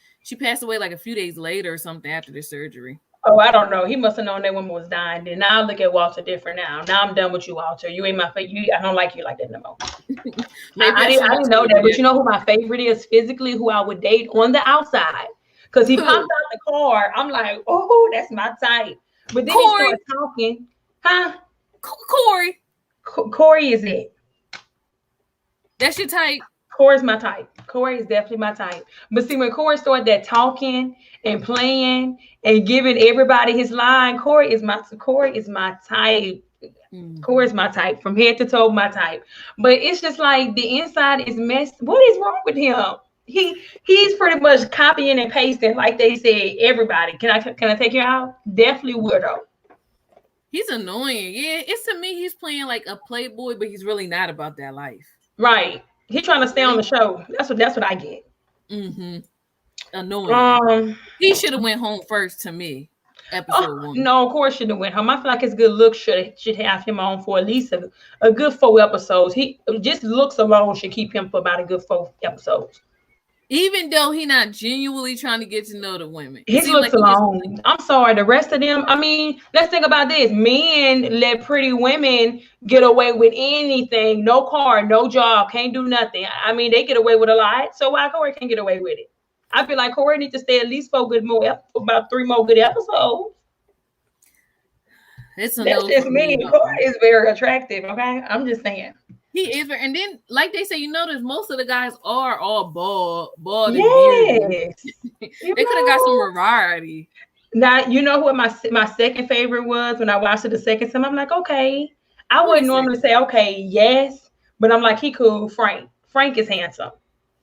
passed away like a few days later or something after the surgery. Oh, I don't know. He must have known that woman was dying. Then now I look at Walter different now. Now I'm done with you, Walter. You ain't my favorite. I don't like you like that no more. I didn't know that, but you know who my favorite is physically, who I would date on the outside? Because he popped out the car. I'm like, oh, that's my type. But then Corey. He started talking. Huh? Corey is it. That's your type. Corey's my type. Corey is definitely my type. But see, when Corey started that talking and playing and giving everybody his line, Corey is my type. Corey is my type from head to toe, my type. But it's just like the inside is messed. What is wrong with him? He's pretty much copying and pasting, like they say. Everybody, can I take you out? Definitely weirdo. He's annoying. Yeah, it's to me he's playing like a playboy, but he's really not about that life. Right. He's trying to stay on the show. That's what I get. Mm-hmm. Annoying. He should have went home first to me. Episode 1. No, of course should have went home. I feel like his good looks should have him on for at least a good 4 episodes. He just looks alone should keep him for about a good 4 episodes. Even though he's not genuinely trying to get to know the women. His looks alone. I'm sorry. The rest of them, I mean, let's think about this. Men let pretty women get away with anything. No car, no job, can't do nothing. I mean, they get away with a lot. So why Corey can't get away with it? I feel like Corey needs to stay at least for about 3 more good episodes. That's just me. Corey is very attractive, okay? I'm just saying. He is, and then like they say, you notice most of the guys are all bald. Yes. They could have got some variety. Now, you know what my second favorite was when I watched it the second time? I'm like, okay. I Who wouldn't is it? normally say, okay, yes, but I'm like, he cool. Frank. Frank is handsome.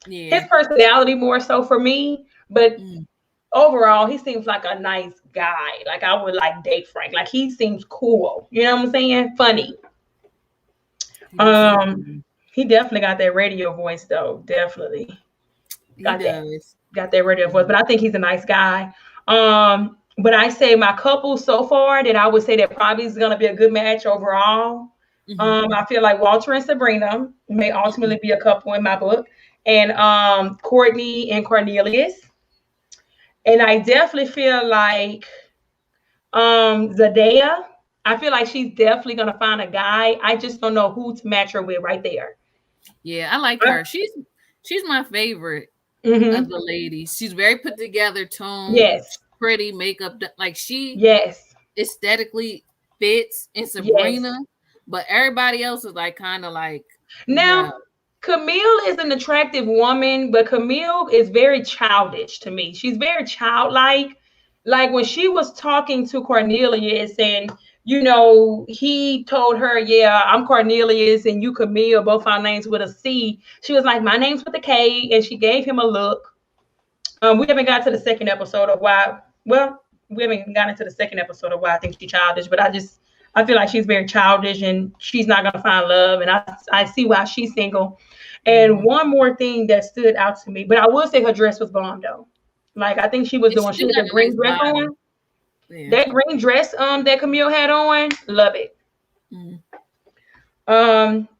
His Yeah. personality more so for me, but Mm. overall, he seems like a nice guy. Like I would like date Frank. Like he seems cool. You know what I'm saying? Funny. He do seem Um, cool. he definitely got that radio voice though. Definitely He got that does. radio voice. Mhm. But I think he's a nice guy. But I say my couple so far that I would say that probably is gonna be a good match overall. Mhm. I feel like Walter and Sabrina may Mhm. ultimately be a couple in my book, and Courtney and Cornelius. And I definitely feel like Zendaya. I feel like she's definitely gonna find a guy. I just don't know who to match her with right there. Yeah, I like her. She's my favorite of Mm-hmm. the ladies. She's very put together, tone, Yes. pretty makeup. Like she Yes. aesthetically fits in Yes. Sabrina, but everybody else is like kind of like Now, no. Camille is an attractive woman, but Camille is very childish to me. She's very childlike. Like when she was talking to Cornelius and he told her, yeah, I'm Cornelius and you Camille, both our names with a C. She was like, my name's with a K, and she gave him a look. We haven't got to the second episode of why. Well, we haven't gotten to the second episode of why I think she's childish, but I feel like she's very childish and she's not gonna find love, and I see why she's single. And Mhm. one more thing that stood out to me, but I will say her dress was bomb though. Like I think she was And doing. she She do had got the a nice green dress body. on. Yeah. That green dress that Camille had on, love it. Mhm.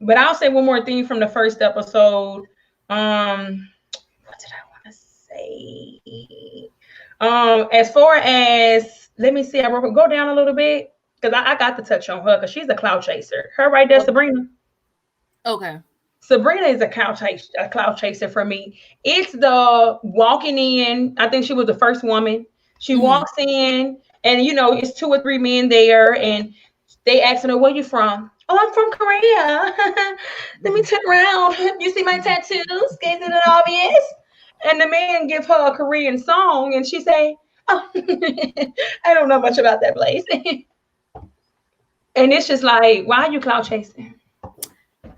But I'll say one more thing from the first episode. What did I want to say? As far as let me see, I wrote go down a little bit because I got to touch on her because she's a cloud chaser. Her right there, Okay. Sabrina. Okay. Sabrina is a cloud chaser for me. It's the walking in. I think she was the first woman. She Mhm. walks in, and it's two or three men there, and they asking her, "Where you from?" "Oh, I'm from Korea." "Let me Mhm. turn around. You see my Mhm. tattoos? Is it obvious?" And the man give her a Korean song, and she say, "Oh, I don't know much about that place." And it's just like, why are you cloud chasing?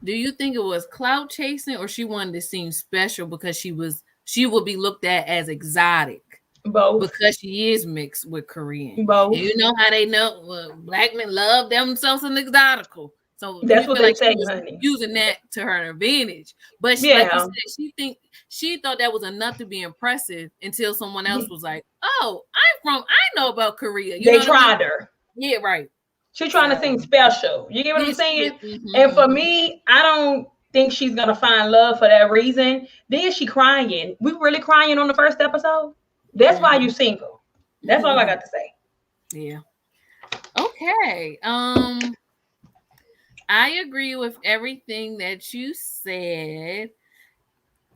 Do you think it was clout chasing or she wanted to seem special because she would be looked at as exotic Both, because she is mixed with Korean. And both. you know how they know black men love themselves an exotical. So do That's you what feel they like she say, was honey. using that to her advantage? But she, like you Yeah, said, she thought that was enough to be impressive until someone else was like, "Oh, I know about Korea." You know they what I mean? tried her. Yeah, right. She's trying to So seem special. You get what I'm yes, she did. saying? And for Mhm. me, I don't think she's gonna find love for that reason. Then she crying. We really crying on the first episode. That's why you Mhm. single. That's all I Mhm. got to say. Yeah. Okay. I agree with everything that you said.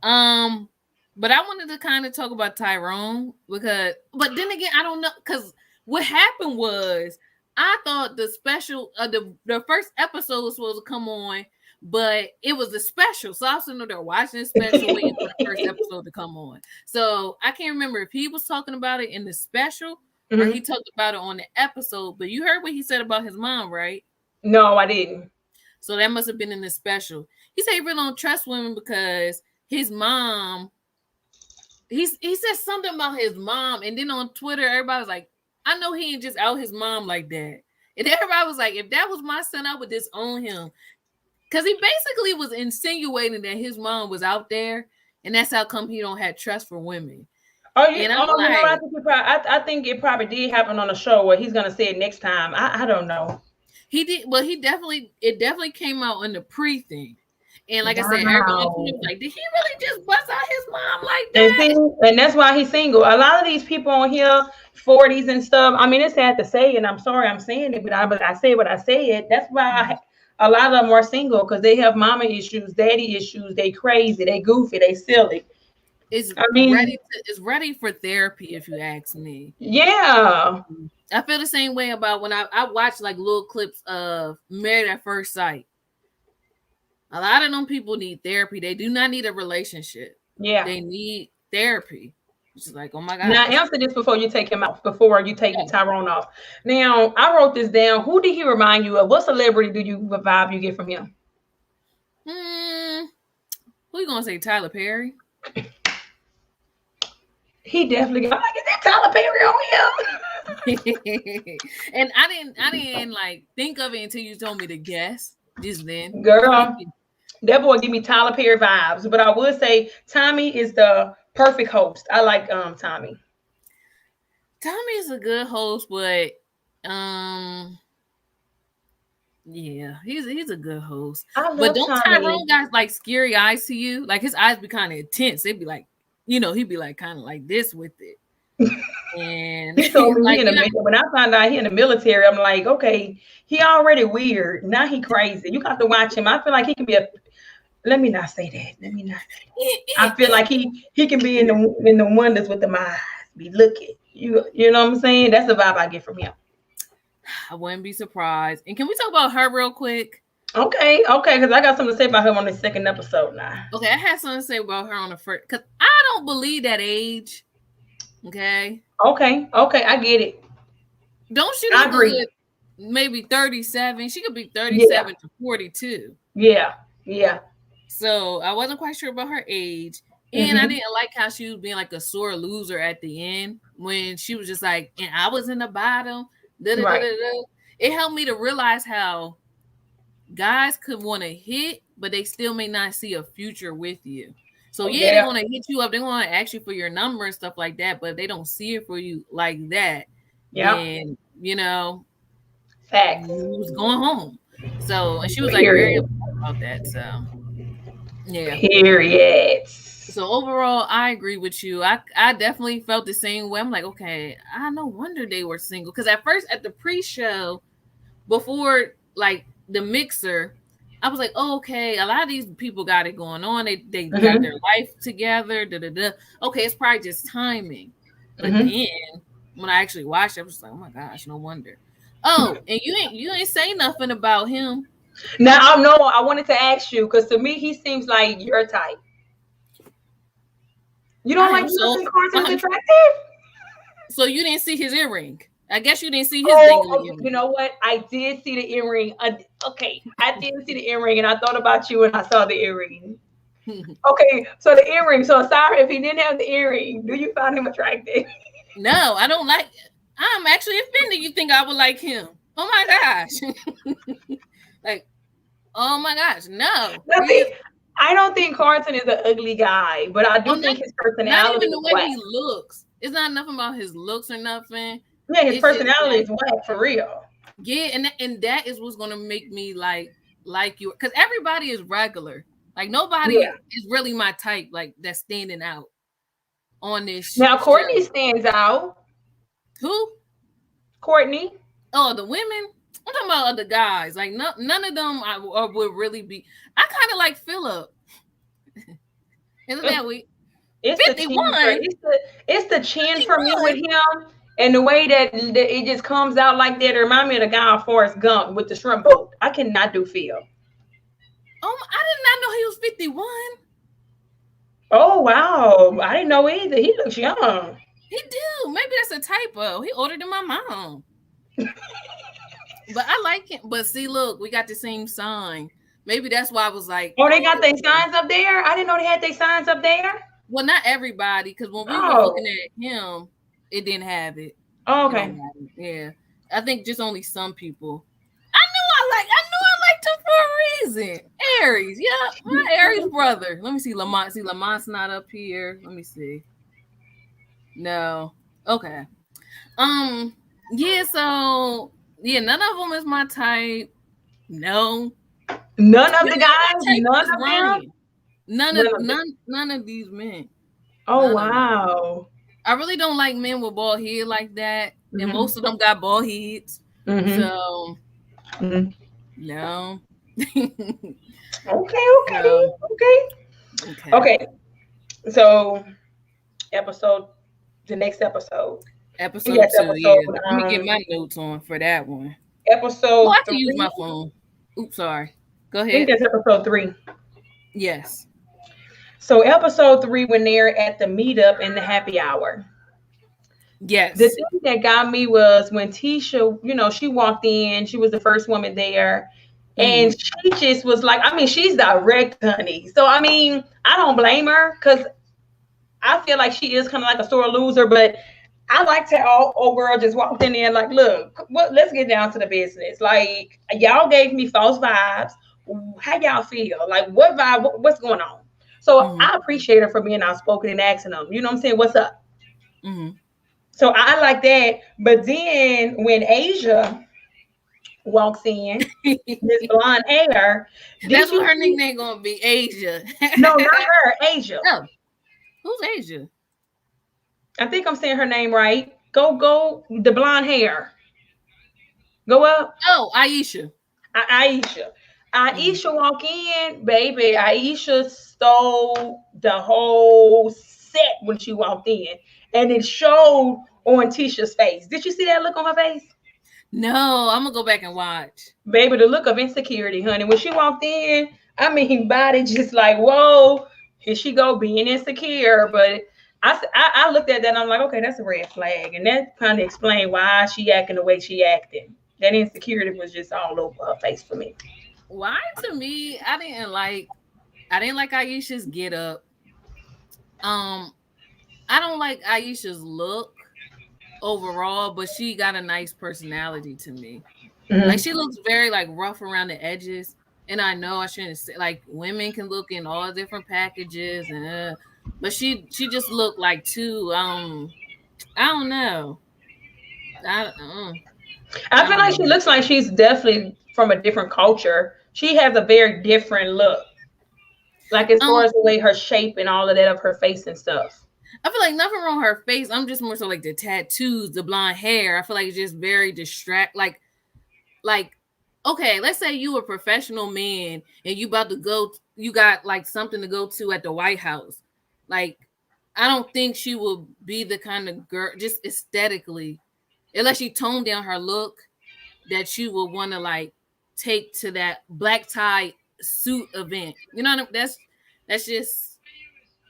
Um, but I wanted to kind of talk about Tyrone but then again, I don't know because what happened was I thought the special, the first episode was supposed to come on, but it was a special, so I was sitting there watching the special, waiting for the first episode to come on. So I can't remember if he was talking about it in the special or he Mhm. talked about it on the episode. But you heard what he said about his mom, right? No, I didn't. So that must have been in the special. He said he really don't trust women because his mom. He said something about his mom, and then on Twitter, everybody was like, "I know he ain't just out his mom like that." And everybody was like, "If that was my son, I would disown him," because he basically was insinuating that his mom was out there, and that's how come he don't have trust for women. Oh, you. And I'm Oh, like, I think it probably did happen on the show where he's gonna say it next time. I don't know. he did. Well, it definitely came out in the pre thing. And like I said, everybody on Wow. Twitter was like, "Did he really just bust out his mom like And that?" see, and that's why he's single. A lot of these people on here, 40s and stuff. I mean, it's sad to say, and I'm sorry I'm saying it, but I say what I said. That's why a lot of them are single because they have mama issues, daddy issues. They crazy, they goofy, they silly. Is I mean, ready for therapy, if you ask me. yeah, I feel the same way about when I watch like little clips of Married at First Sight. A lot of them people need therapy. They do not need a relationship. yeah. They need therapy. She's like, oh my God. Now answer this before you take him out, before you take Tyrone off. Now, I wrote this down. Who did he remind you of? What celebrity what vibe you get from him? Who you gonna say? Tyler Perry? He definitely got, like, is that Tyler Perry on him? And I didn't like think of it until you told me to guess just then. Girl, that boy give me Tyler Perry vibes. But I would say Tommy is the perfect host. I like Tommy. Tommy is a good host, but yeah, he's a good host. But don't Tommy. Tyrone guys like scary eyes to you? Like his eyes be kind of intense. They'd be like, he'd be like kind of like this with it. And he told me like, when I found out he in the military, I'm like, okay, he already weird. Now he crazy. You got to watch him. I feel like he can be let me not say that. Let me not say that. I feel like he can be in the wonders with the eyes. Be looking. You know what I'm saying? That's the vibe I get from him. I wouldn't be surprised. And can we talk about her real quick? Okay, because I got something to say about her on the second episode now. Okay, I had something to say about her on the first, because I don't believe that age. Okay, I get it. Don't she look good? Maybe 37. She could be 37 to 42. Yeah. So I wasn't quite sure about her age. And I didn't like how she was being like a sore loser at the end when she was just like, and I was in the bottom. It helped me to realize how guys could want to hit, but they still may not see a future with you. So they're going to hit you up. They're going to ask you for your number and stuff like that, but they don't see it for you like that. Yeah. And, facts. Was going home. So, and she was like very upset about that. So, yeah. Period. So overall, I agree with you. I definitely felt the same way. I'm like, okay, no wonder they were single. Because at first, at the pre-show, before like the mixer, I was like, oh, okay, a lot of these people got it going on. They got their life together. Okay, it's probably just timing. But then when I actually watched it, I was like, oh my gosh, no wonder. Oh, and you ain't say nothing about him. Now I know I wanted to ask you because to me he seems like your type. You don't like Justin Carson's attractive? So you didn't see his earring? I guess you didn't see his earring. You know what? I did see the earring. Okay, I did see the earring, and I thought about you when I saw the earring. Okay, so the earring. So sorry if he didn't have the earring. Do you find him attractive? No, I don't like. I'm actually offended. You think I would like him? Oh my gosh! Like, oh my gosh, no. I don't think Carson is an ugly guy, but I do think his personality. Not even the way he looks. It's not nothing about his looks or nothing. Yeah, his personality is whack for real. Yeah, and that is what's gonna make me like you, because everybody is regular. Like nobody is really my type. Like that's standing out on this. Now Courtney stands out. Who? Courtney. Oh, the women. I'm talking about other guys. Like none of them would really be. I kind of like Philip. Isn't that weird? It's 51. It's the chin for me with him, and the way that it just comes out like that. It reminds me of the guy on Forrest Gump with the shrimp boat. I cannot do Phil. I did not know he was 51. Oh wow, I didn't know either. He looks young. He do. Maybe that's a typo. He older than my mom. But I like him. But see, look, we got the same sign. Maybe that's why I was like, oh, they got their signs up there? I didn't know they had their signs up there. Well, not everybody, because when we were looking at him, it didn't have it. Oh, okay. Yeah. I think just only some people. I knew I liked him for a reason. Aries, yeah. My Aries brother. Let me see Lamont. See, Lamont's not up here. Let me see. No. Okay. Yeah, so yeah, none of them is my type. No. None of the guys? None of them? None of these men. Oh wow. I really don't like men with bald head like that. And most of them got bald heads. So no. Okay. So the next episode. Episode 2, yeah. Let me get my notes on for that one. Episode I can use my phone. Oops, sorry. Go ahead. I think that's episode 3. Yes. So episode 3, when they're at the meetup in the happy hour. Yes. The thing that got me was when Tisha, she walked in, she was the first woman there. And she just was like, I mean, she's direct, honey. So, I mean, I don't blame her because I feel like she is kind of like a sore loser, but I liked how old girl just walked in there like, look, let's get down to the business. Like, y'all gave me false vibes. How y'all feel? Like, what vibe? What's going on? So I appreciate her for being outspoken and asking them, you know what I'm saying? What's up? So I like that. But then when Asia walks in, this blonde hair. That's what her nickname gonna be, Asia. No, not her, Asia. Oh, who's Asia? I think I'm saying her name right. Go, the blonde hair. Go up. Oh, Aisha. Aisha walk in, baby. Aisha stole the whole set when she walked in, and it showed on Tisha's face. Did you see that look on her face? No, I'm gonna go back and watch. Baby, the look of insecurity, honey. When she walked in, I mean, body just like, whoa, here she go being insecure. But I looked at that and I'm like, okay, that's a red flag. And that kind of explained why she acting the way she acted. That insecurity was just all over her face for me. Why to me, I didn't like Aisha's get up. I don't like Aisha's look overall, but she got a nice personality to me. Like she looks very like rough around the edges. And I know I shouldn't say like women can look in all different packages and but she just looked like too I don't know. I feel like she looks like she's definitely from a different culture. She has a very different look. Like as far as the way her shape and all of that of her face and stuff. I feel like nothing wrong with her face. I'm just more so like the tattoos, the blonde hair. I feel like it's just very like okay, let's say you a professional man and you about to go, you got like something to go to at the White House. Like, I don't think she will be the kind of girl, just aesthetically, unless she toned down her look, that you will want to like take to that black tie suit event. You know what I mean? That's just,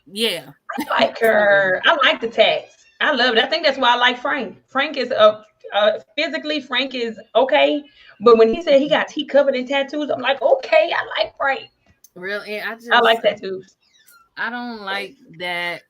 yeah. I like her. I like the tats. I love it. I think that's why I like Frank. Frank is physically, Frank is okay. But when he said he covered in tattoos, I'm like, okay, I like Frank. Really? I like tattoos. I don't like that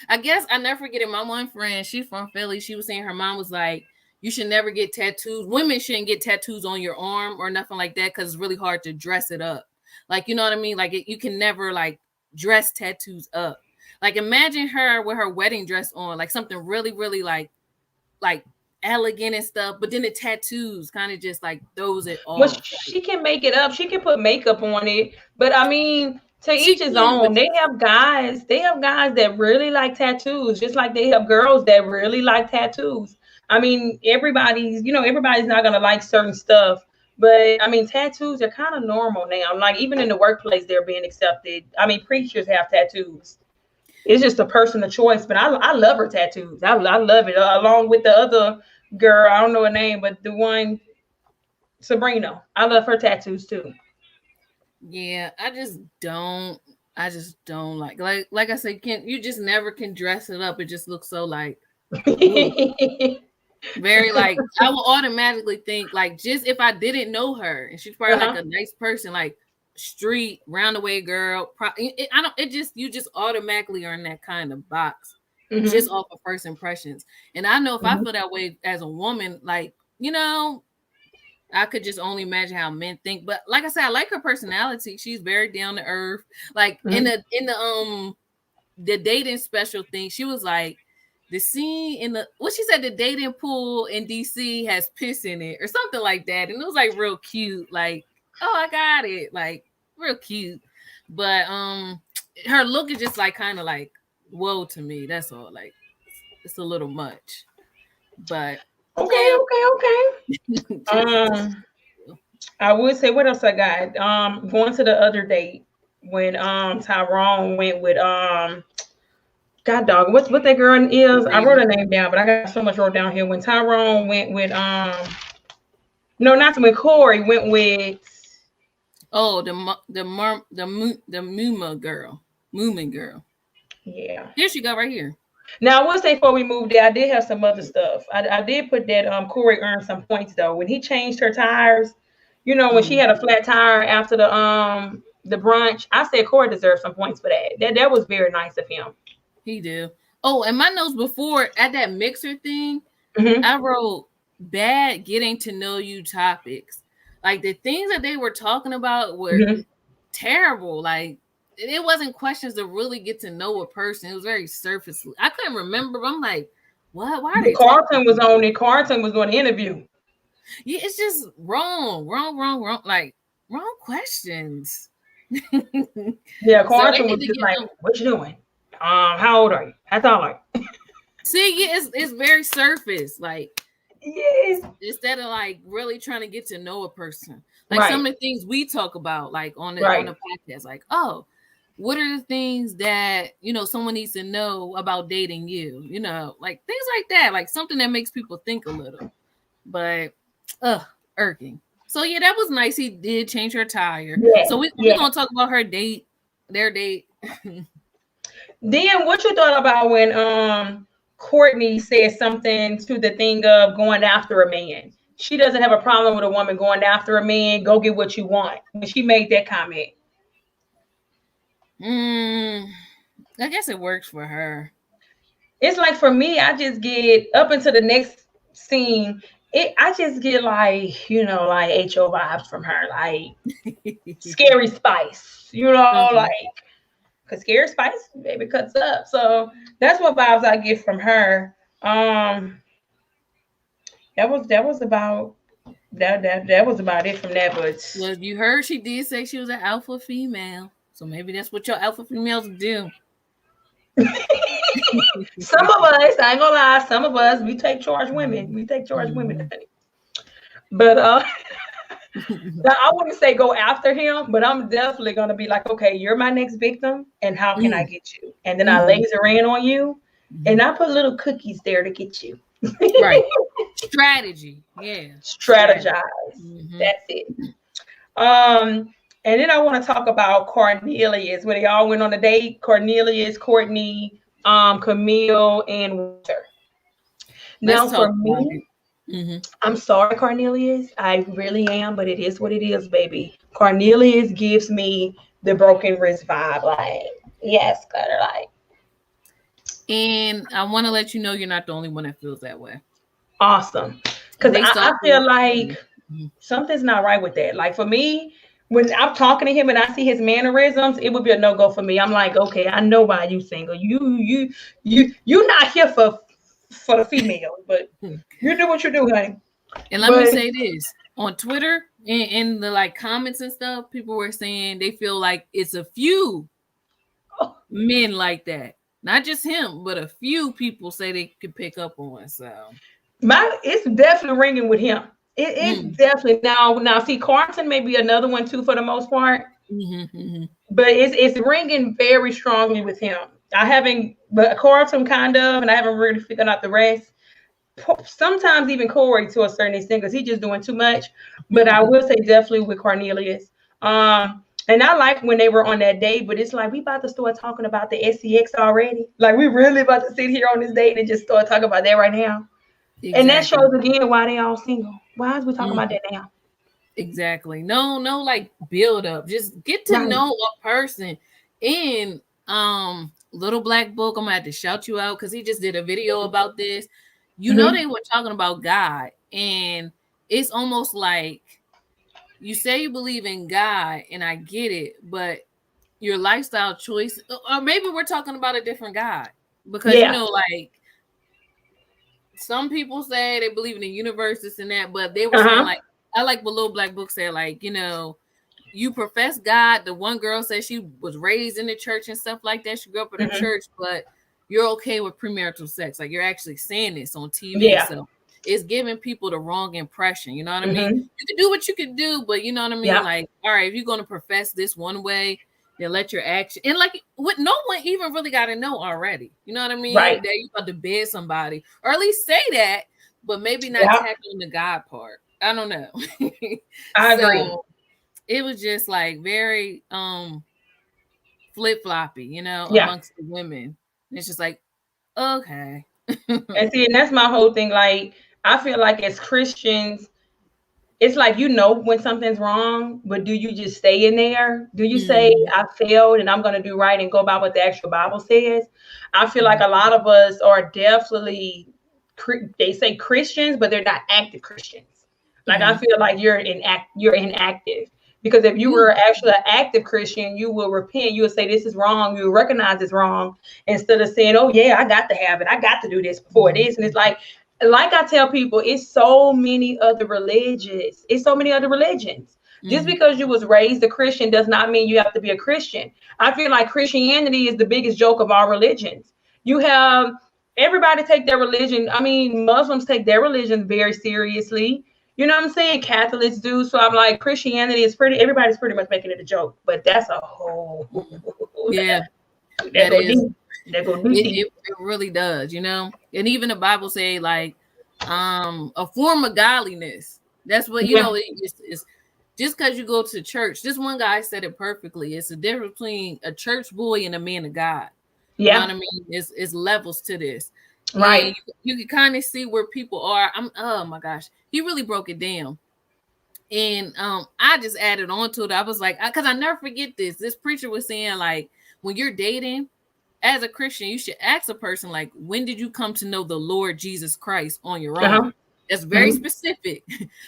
I guess I never forget it. My one friend, she's from Philly. She was saying her mom was like, you should never get tattoos. Women shouldn't get tattoos on your arm or nothing like that because it's really hard to dress it up. Like, you know what I mean? Like, you can never like dress tattoos up. Like, imagine her with her wedding dress on, like something really, really like elegant and stuff, but then the tattoos kind of just like throws it off. Well, she can make it up. She can put makeup on it, but I mean, to each his own. They have guys that really like tattoos, just like they have girls that really like tattoos. I mean, everybody's not gonna like certain stuff, but I mean, tattoos are kind of normal now. Like even in the workplace, they're being accepted. I mean, preachers have tattoos. It's just a personal choice, but I love her tattoos. I love it. Along with the other girl, I don't know her name, but the one Sabrina, I love her tattoos too. Yeah, I just don't like I said, you just never can dress it up. It just looks so like very like I will automatically think like just if I didn't know her and she's probably like a nice person, like street roundaway girl. You just automatically are in that kind of box just off of first impressions. And I know if I feel that way as a woman, like, you know, I could just only imagine how men think. But like I said, I like her personality. She's very down to earth. Like in the dating special thing, she was like, the scene in what she said, the dating pool in DC has piss in it or something like that. And it was like real cute. Like, oh, I got it. Like real cute. But her look is just like kind of like whoa to me. That's all. Like it's a little much. But okay. I would say what else I got. Going to the other date when Tyrone went with God dog, what that girl is? I wrote her name down, but I got so much wrote down here. When Tyrone went with no, not when Corey went with the Muma girl. Movement girl. Yeah. Here she go right here. Now, I will say before we moved there, I did have some other stuff. I did put that Corey earned some points though. When he changed her tires, when she had a flat tire after the brunch, I said Corey deserved some points for that. That was very nice of him. He did. Oh, and my notes before at that mixer thing, I wrote bad getting to know you topics. Like the things that they were talking about were terrible. Like it wasn't questions to really get to know a person. It was very surface. I couldn't remember. But I'm like, what? Why are they Carlton was on it. Carlton was doing the interview. Yeah, it's just wrong. Like wrong questions. Yeah, Carlton was just like, "What you doing? How old are you? How tall are you?" See, yeah, it's very surface. Like, yes, instead of like really trying to get to know a person, like some of the things we talk about, like on the podcast, like, oh, what are the things that someone needs to know about dating you? Like things like that, like something that makes people think a little. But, irking. So yeah, that was nice. He did change her tire. Yeah, so we're gonna talk about their date. Then what you thought about when Courtney said something to the thing of going after a man? She doesn't have a problem with a woman going after a man. Go get what you want. When she made that comment, I guess it works for her. It's like for me, I just get up into the next scene. I just get like HO vibes from her, like Scary Spice, like. Because Scary Spice, baby, cuts up. So that's what vibes I get from her. That was about it from that. But well, you heard she did say she was an alpha female, so maybe that's what your alpha females do. Some of us, I ain't gonna lie, some of us we take charge women. We take charge women. But I wouldn't say go after him, but I'm definitely gonna be like, okay, you're my next victim, and how can I get you? And then I laser in on you, and I put little cookies there to get you. Right. Strategy. Yeah. Strategize. That's it. And then I want to talk about Cornelius, where they all went on a date. Cornelius, Courtney, Camille, and Walter. Now for me, I'm sorry, Cornelius. I really am, but it is what it is, baby. Cornelius gives me the broken wrist vibe. Like, yes, Cutter, like. And I want to let you know you're not the only one that feels that way. Awesome. Because I feel like something's not right with that. Like for me, when I'm talking to him and I see his mannerisms, it would be a no-go for me. I'm like, okay, I know why you single. You're not here for the female, but you do what you do, honey. And let me say this. On Twitter, in the like comments and stuff, people were saying they feel like it's a few men like that. Not just him, but a few people say they could pick up on. So it's definitely ringing with him. It is definitely now. See, Carlton may be another one too for the most part, but it's ringing very strongly with him. But Carlton kind of, and I haven't really figured out the rest. Sometimes even Corey to a certain extent because he's just doing too much. But I will say definitely with Cornelius. And I like when they were on that date, but it's like we about to start talking about the SCX already. Like we really about to sit here on this date and just start talking about that right now. Exactly. And that shows again why they all single. Why is we talking about that now? Exactly. No, like build up. Just get to know a person. And Little Black Book, I'm gonna have to shout you out because he just did a video about this. They were talking about God, and it's almost like you say you believe in God, and I get it, but your lifestyle choice, or maybe we're talking about a different God because like some people say they believe in the universe, this and that, but they were saying like I like what Little Black Book said, like you profess God. The one girl said she was raised in the church and stuff like that. She grew up in the church, but you're okay with premarital sex. Like you're actually saying this on TV. Yeah. So it's giving people the wrong impression. You know what I mean? You can do what you can do, but you know what I mean? Yeah. Like, all right, if you're going to profess this one way, then let your action. And like what no one even really got to know already. You know what I mean? Right. That you about to bed somebody, or at least say that, but maybe not tackling the God part. I don't know. I agree. It was just like very flip-floppy, you know, amongst the women. It's just like, okay. And see, and that's my whole thing. Like, I feel like as Christians, it's like, you know, when something's wrong, but do you just stay in there? Do you say, I failed and I'm going to do right and go by what the actual Bible says? I feel like a lot of us are definitely, they say Christians, but they're not active Christians. Like, I feel like you're inactive. Because if you were actually an active Christian, you will repent. You will say, this is wrong. You will recognize it's wrong, instead of saying, oh, yeah, I got to have it. I got to do this before it is. And it's like I tell people, it's so many other religions. It's so many other religions. Just because you was raised a Christian does not mean you have to be a Christian. I feel like Christianity is the biggest joke of all religions. You have everybody take their religion. I mean, Muslims take their religion very seriously. You know what I'm saying? Catholics do. So I'm like, Christianity is everybody's pretty much making it a joke. But that's a whole. Yeah. That is. It really does, you know. And even the Bible say, like, a form of godliness. That's what, you know, it's just because you go to church. This one guy said it perfectly. It's a difference between a church boy and a man of God. You know what I mean? It's levels to this. Right. And you can kind of see where people are. Oh my gosh, he really broke it down. And I just added on to it. I was like, because I never forget this. This preacher was saying, like, when you're dating as a Christian, you should ask a person, like, when did you come to know the Lord Jesus Christ on your own? That's very specific.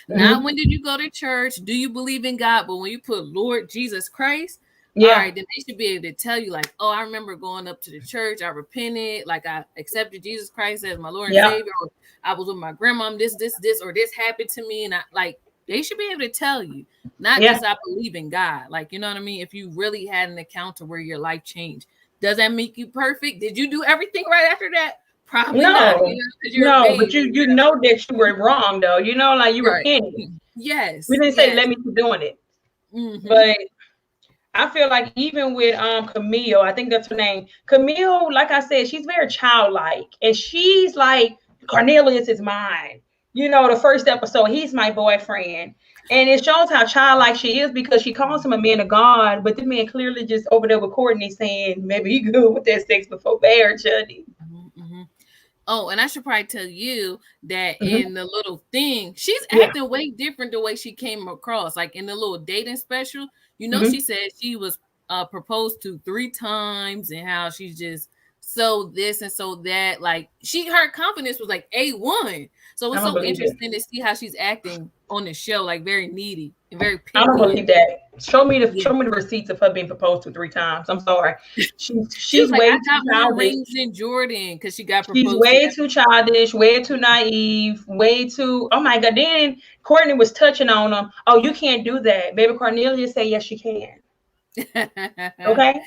Not when did you go to church? Do you believe in God? But when you put Lord Jesus Christ, all right, then they should be able to tell you, like, oh, I remember going up to the church. I repented. Like, I accepted Jesus Christ as my Lord and Savior. Or I was with my grandmom. This, or this happened to me. And I, like, they should be able to tell you, not just I believe in God. Like, you know what I mean? If you really had an encounter where your life changed, does that make you perfect? Did you do everything right after that? Probably not. You know, but you know that you were wrong, though. You know, like, you repented. Yes. We didn't say let me keep doing it. But I feel like even with Camille, I think that's her name. Camille, like I said, she's very childlike, and she's like, Cornelius is mine. You know, the first episode, he's my boyfriend. And it shows how childlike she is, because she calls him a man of God, but the man clearly just over there with Courtney saying maybe he good with that sex before marriage, honey. Oh, and I should probably tell you that in the little thing, she's acting way different the way she came across. Like in the little dating special, you know, she said she was proposed to 3 times and how she's just so this and so that. Like her confidence was like A1. So it's so interesting to see how she's acting on the show, like very needy and very picky. I don't believe that. Show me the receipts of her being proposed to 3 times. I'm sorry. She's like, way I got too more childish. rings than Jordan because she got proposed. She's way too childish, way too naive, way too. Oh my God! Then Courtney was touching on him. Oh, you can't do that, baby. Cornelius said yes, she can. Okay.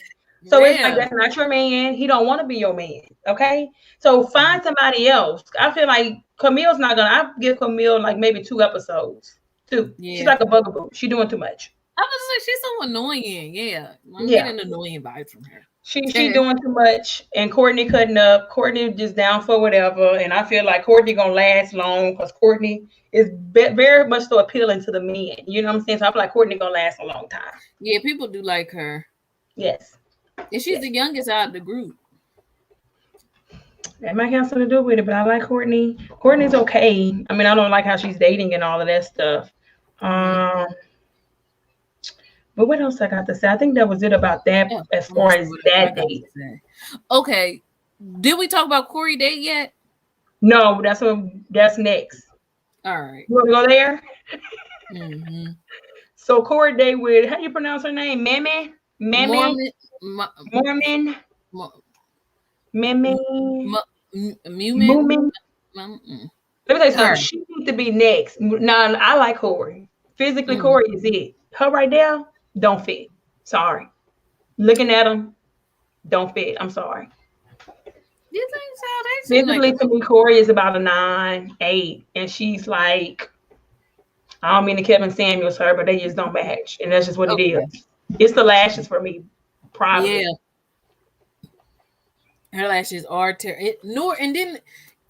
So it's like, that's not your man. He don't want to be your man. Okay. So find somebody else. I feel like Camille's not gonna. I give Camille like maybe 2 episodes. 2. She's like a bugaboo. She's doing too much. I was like, she's so annoying. Yeah. I'm getting annoying vibes from her. She doing too much, and Courtney cutting up. Courtney just down for whatever, and I feel like Courtney gonna last long because Courtney is very much so appealing to the men. You know what I'm saying? So I feel like Courtney gonna last a long time. Yeah, people do like her. Yes. And she's the youngest out of the group. That might have something to do with it, but I like Courtney. Courtney's okay. I mean, I don't like how she's dating and all of that stuff. But what else I got to say? I think that was it about that as far as that date. Okay. Did we talk about Corey date yet? No, that's next. All right. You want to go there? So Corey date with, how do you pronounce her name? Mormon. Let me tell you something. She needs to be next. Now, I like Corey. Physically, Corey is it. Her right there don't fit. Sorry. Looking at him, don't fit. I'm sorry. You think so? Physically, to me, Corey is about a 9, 8, and she's like, I don't mean to Kevin Samuels her, but they just don't match, and that's just what it is. It's the lashes for me, probably. Yeah. Her lashes are terrible. And then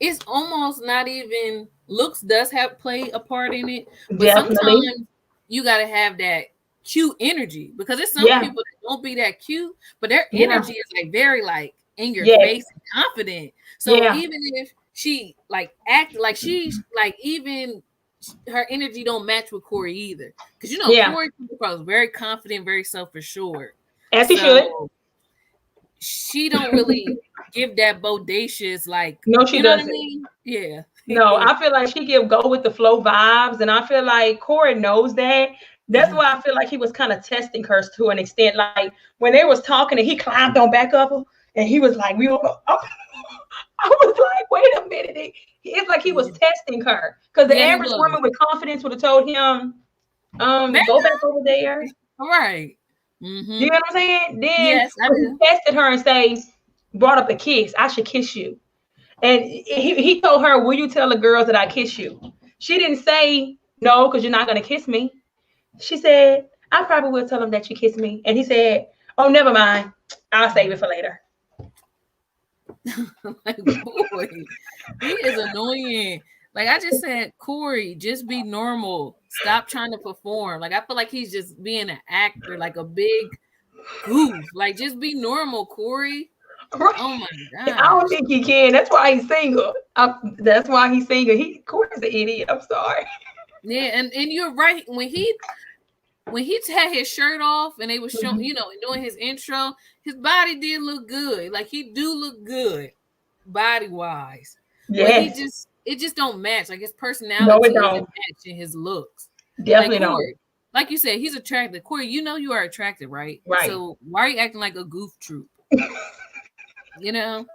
it's almost not even looks does have play a part in it, but sometimes you gotta have that cute energy, because it's some people that don't be that cute, but their energy is like very like in your face and confident. So even if she like act like she's like, even her energy don't match with Corey either, because Corey was very confident, very self-assured, as he should. She don't really give that bodacious, like, no, she doesn't. What I mean? Yeah. No, I feel like she give go with the flow vibes, and I feel like Corey knows that. That's why I feel like he was kind of testing her to an extent. Like when they was talking and he climbed on back of her, and he was like, I was like, wait a minute. It's like he was testing her, because the average woman with confidence would have told him, go back over there. All right. Mm-hmm. You know what I'm saying? Then he tested her and brought up a kiss. I should kiss you. And he told her, will you tell the girls that I kiss you? She didn't say no, because you're not going to kiss me. She said, I probably will tell them that you kiss me. And he said, oh, never mind. I'll save it for later. Like, boy, he is annoying. Like I just said, Corey, just be normal. Stop trying to perform. Like I feel like he's just being an actor, like a big goof. Like just be normal, Corey. Right. Oh my god! I don't think he can. That's why he's single. That's why he's single. Corey's an idiot. I'm sorry. Yeah, and you're right. When he had his shirt off and they were showing, doing his intro, his body did look good. Like he do look good, body wise. Yeah. But it just don't match. Like his personality doesn't match in his looks. Definitely like, Corey, like you said, he's attractive. Corey, you are attractive, right? Right. So why are you acting like a goof troop? He don't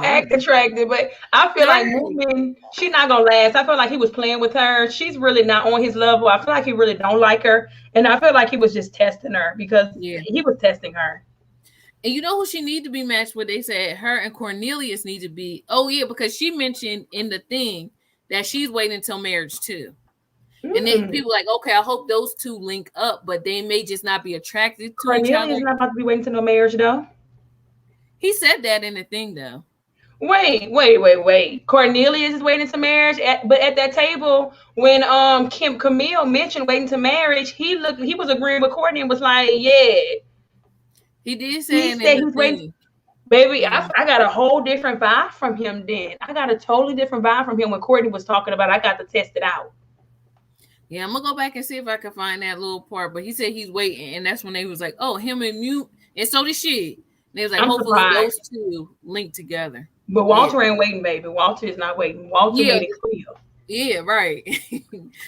act attractive, but I feel like moving, she's not gonna last. I feel like he was playing with her. She's really not on his level. I feel like he really don't like her, and I feel like he was just testing her, because he was testing her. And you know who she need to be matched with? They said her and Cornelius need to be. Oh yeah, because she mentioned in the thing that she's waiting until marriage too. And then people like, okay, I hope those two link up, but they may just not be attracted to each other. Cornelius is not about to be waiting until marriage though. He said that in the thing though. Wait. Cornelius is waiting to marriage, but at that table when Camille mentioned waiting to marriage, he was agreeing with Courtney and was like, yeah. He did say he's waiting. Baby, I got a whole different vibe from him then. I got a totally different vibe from him when Courtney was talking about it. I got to test it out. Yeah, I'm gonna go back and see if I can find that little part. But he said he's waiting, and that's when they was like, "Oh, him and Mute," and so did she. And they was like, "Hopefully those two link together." But Walter ain't waiting, baby. Walter is not waiting. Walter made it clear. Yeah, right.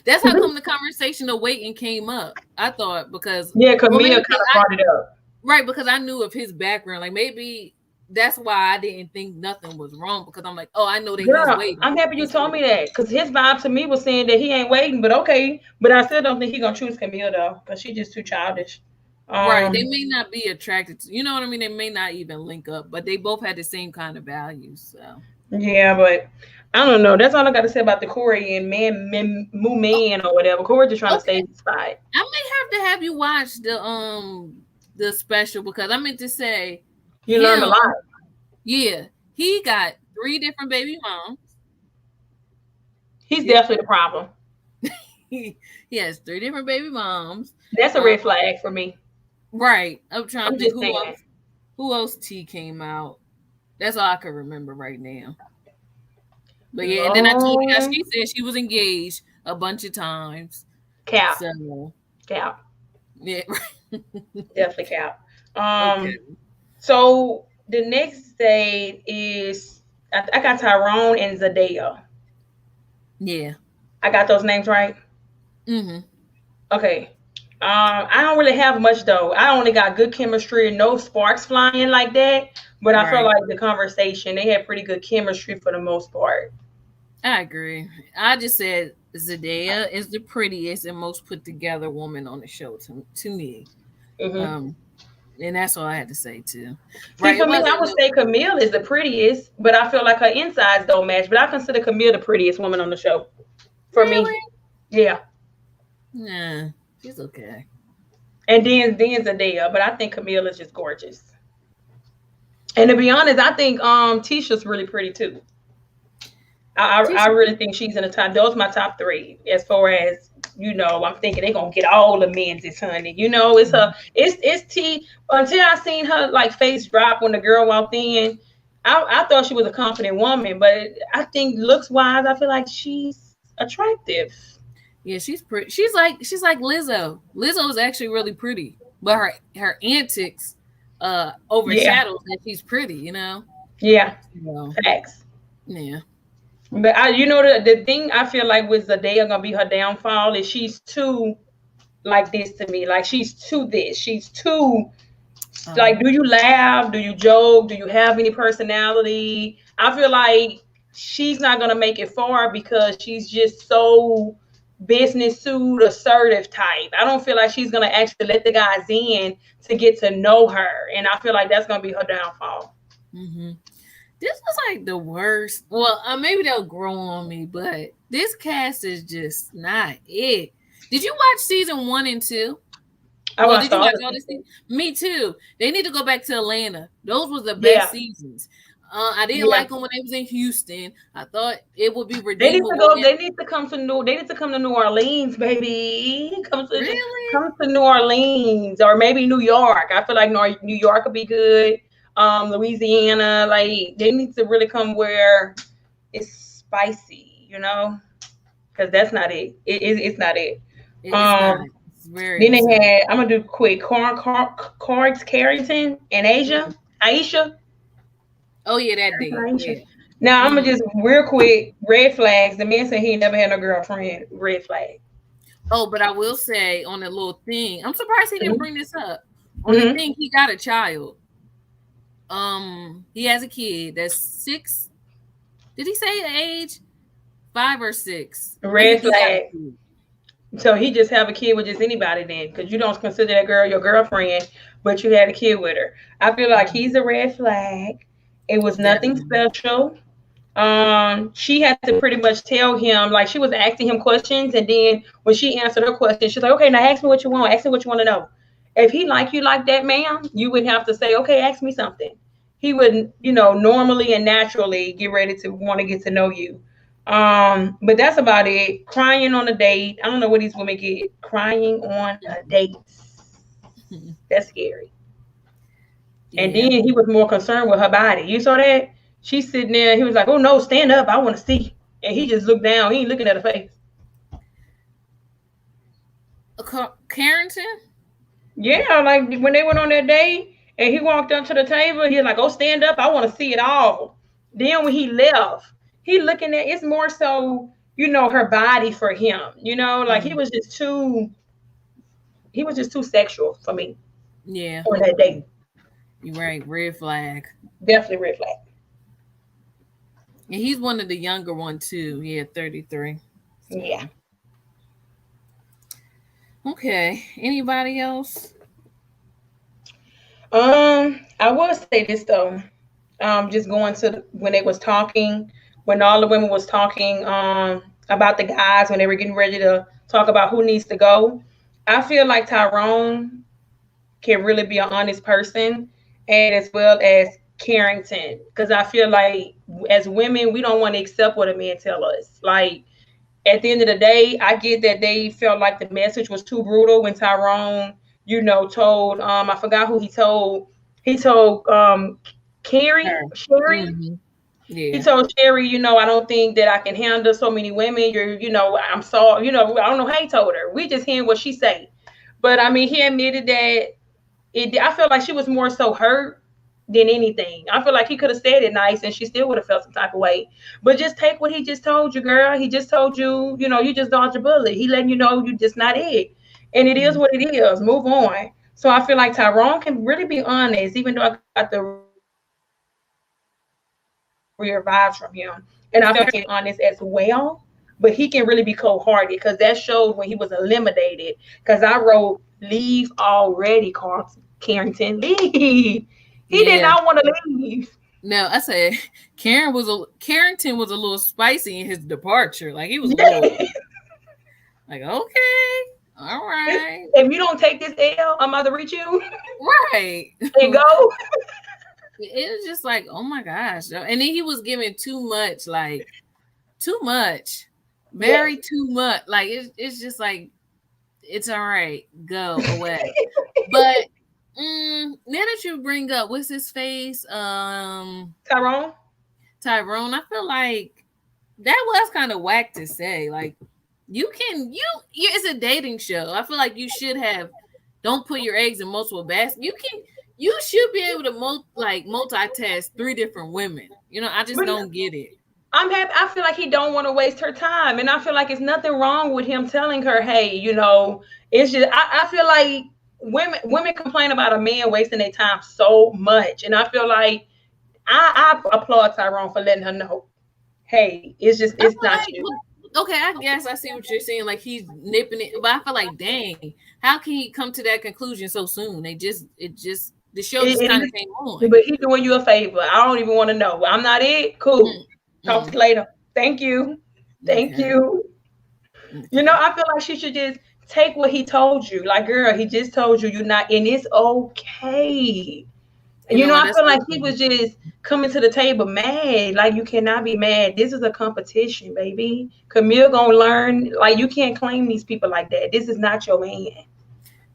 That's how come the conversation of waiting came up. I thought because Camille kind of brought it up. Right, because I knew of his background. Like maybe that's why I didn't think nothing was wrong, because I'm like, oh, I know that he's waiting. I'm happy you told me that, because his vibe to me was saying that he ain't waiting, but okay. But I still don't think he's going to choose Camille, though, because she's just too childish. Right. They may not be attracted to, you know what I mean? They may not even link up, but they both had the same kind of values. So. Yeah, but I don't know. That's all I got to say about the Corey and man or whatever. Corey just trying to stay inspired. I may have to have you watch the special, because I meant to say you learned a lot. Yeah, he got 3 different baby moms. He's definitely the problem. He has 3 different baby moms. That's a red flag for me. Right. I'm trying to think who else T came out. That's all I can remember right now. But yeah, and then I told you guys, she said she was engaged a bunch of times. Cap. Cap. Yeah. Definitely cap. Okay. So the next day is I got Tyrone and Zadea. Yeah. I got those names right? Mm-hmm. Okay. I don't really have much though. I only got good chemistry and no sparks flying like that. But I feel like the conversation, they had pretty good chemistry for the most part. I agree. I just said Zadea is the prettiest and most put together woman on the show to me. Mm-hmm. And that's all I had to say too. See, for me, I would say Camille is the prettiest, but I feel like her insides don't match. But I consider Camille the prettiest woman on the show. For me. Yeah. Nah, she's okay. And then Zadea, but I think Camille is just gorgeous. And to be honest, I think Tisha's really pretty too. I really think she's in the top. Those are my top 3 as far as I'm thinking they're gonna get all the men's this honey. It's tea. Until I seen her like face drop when the girl walked in, I thought she was a confident woman, but I think looks wise, I feel like she's attractive. Yeah, she's pretty. She's like Lizzo. Lizzo is actually really pretty, but her antics overshadows that she's pretty. Yeah, So, facts. yeah. But the thing I feel like with Zendaya gonna be her downfall is she's too like this to me. Like she's too this. She's too like, do you laugh? Do you joke? Do you have any personality? I feel like she's not gonna make it far because she's just so business suit assertive type. I don't feel like she's gonna actually let the guys in to get to know her, and I feel like that's gonna be her downfall. Mm-hmm. This was like the worst. Well, maybe they'll grow on me, but this cast is just not it. Did you watch season 1 and 2? Did you watch all this season? Me too. They need to go back to Atlanta. Those were the best seasons. I didn't like them when they was in Houston. I thought it would be redeemable. They need to come to New Orleans, baby. Come to New Orleans or maybe New York. I feel like New York would be good. Louisiana, like they need to really come where it's spicy, because that's not it. It's not it. It's not. It's very. Then they had. I'm gonna do quick. Cards Carrington and Aisha. Oh yeah, that day. Yeah. Now I'm gonna just real quick. Red flags. The man said he never had no girlfriend. Red flag. Oh, but I will say on a little thing, I'm surprised he didn't bring this up. On the thing, he got a child. He has a kid that's 6. Did he say the age? 5 or 6. Red flag. So he just have a kid with just anybody then, because you don't consider that girl your girlfriend, but you had a kid with her. I feel like he's a red flag. It was nothing special. She had to pretty much tell him, like she was asking him questions, and then when she answered her question, she's like, okay, now ask me what you want. Ask me what you want to know. If he like you like that, ma'am, you would have to say, okay, ask me something. He would, normally and naturally get ready to want to get to know you. But that's about it. Crying on a date. I don't know what these women get. Crying on a date. That's scary. Yeah. And then he was more concerned with her body. You saw that? She's sitting there. He was like, oh no, stand up. I want to see. And he just looked down. He ain't looking at her face. Carrington? Yeah, like when they went on that date and he walked up to the table, he was like, oh, stand up. I want to see it all. Then when he left, he looking at, it's more so, her body for him, like he was just too sexual for me. Yeah. On that date. You're right. Red flag. Definitely red flag. And he's one of the younger one too. Yeah, 33. So. Yeah. Okay. Anybody else? I will say this though. Just going to when they was talking, when all the women was talking about the guys when they were getting ready to talk about who needs to go. I feel like Tyrone can really be an honest person, and as well as Carrington, because I feel like as women we don't want to accept what a man tell us. Like at the end of the day, I get that they felt like the message was too brutal when Tyrone, told I forgot who he told. He told Sherry. Mm-hmm. Yeah. He told Sherry, I don't think that I can handle so many women. I'm sorry, I don't know how he told her. We just hearing what she say. But I mean, he admitted that I felt like she was more so hurt than anything. I feel like he could have said it nice and she still would have felt some type of way. But just take what he just told you, girl. He just told you, you just dodged a bullet. He letting you know you just not it. And it is what it is. Move on. So I feel like Tyrone can really be honest, even though I got the real vibes from him. And I feel like he's honest as well. But he can really be cold-hearted because that showed when he was eliminated. Because I wrote, leave already, Carrington. Leave. He did not want to leave. No, I said Carrington was a little spicy in his departure. Like he was a little like, okay, all right. If you don't take this L, I'm about to reach you. Right. And go. It was just like, oh my gosh. And then he was giving too much. very too much. Like it's just like it's all right, go away. But now that you bring up what's his face, Tyrone, I feel like that was kind of whack to say. Like it's a dating show. I feel like you should have don't put your eggs in multiple baskets. You should be able to multitask 3 different women. I just don't get it. I'm happy. I feel like he don't want to waste her time, and I feel like it's nothing wrong with him telling her, "Hey, it's just." I feel like women complain about a man wasting their time so much, and I feel like I applaud Tyrone for letting her know, "Hey, it's not you." Okay, I guess I see what you're saying. Like he's nipping it, but I feel like, dang, how can he come to that conclusion so soon? The show just kind of came on. But he's doing you a favor. I don't even want to know. I'm not it. Cool. Talk to you later. Thank you. Thank you. Okay. I feel like she should just take what he told you. Like, girl, he just told you you're not, and it's okay. I feel like he was just coming to the table mad. Like, you cannot be mad. This is a competition, baby. Camille gonna learn. Like, you can't claim these people like that. This is not your man.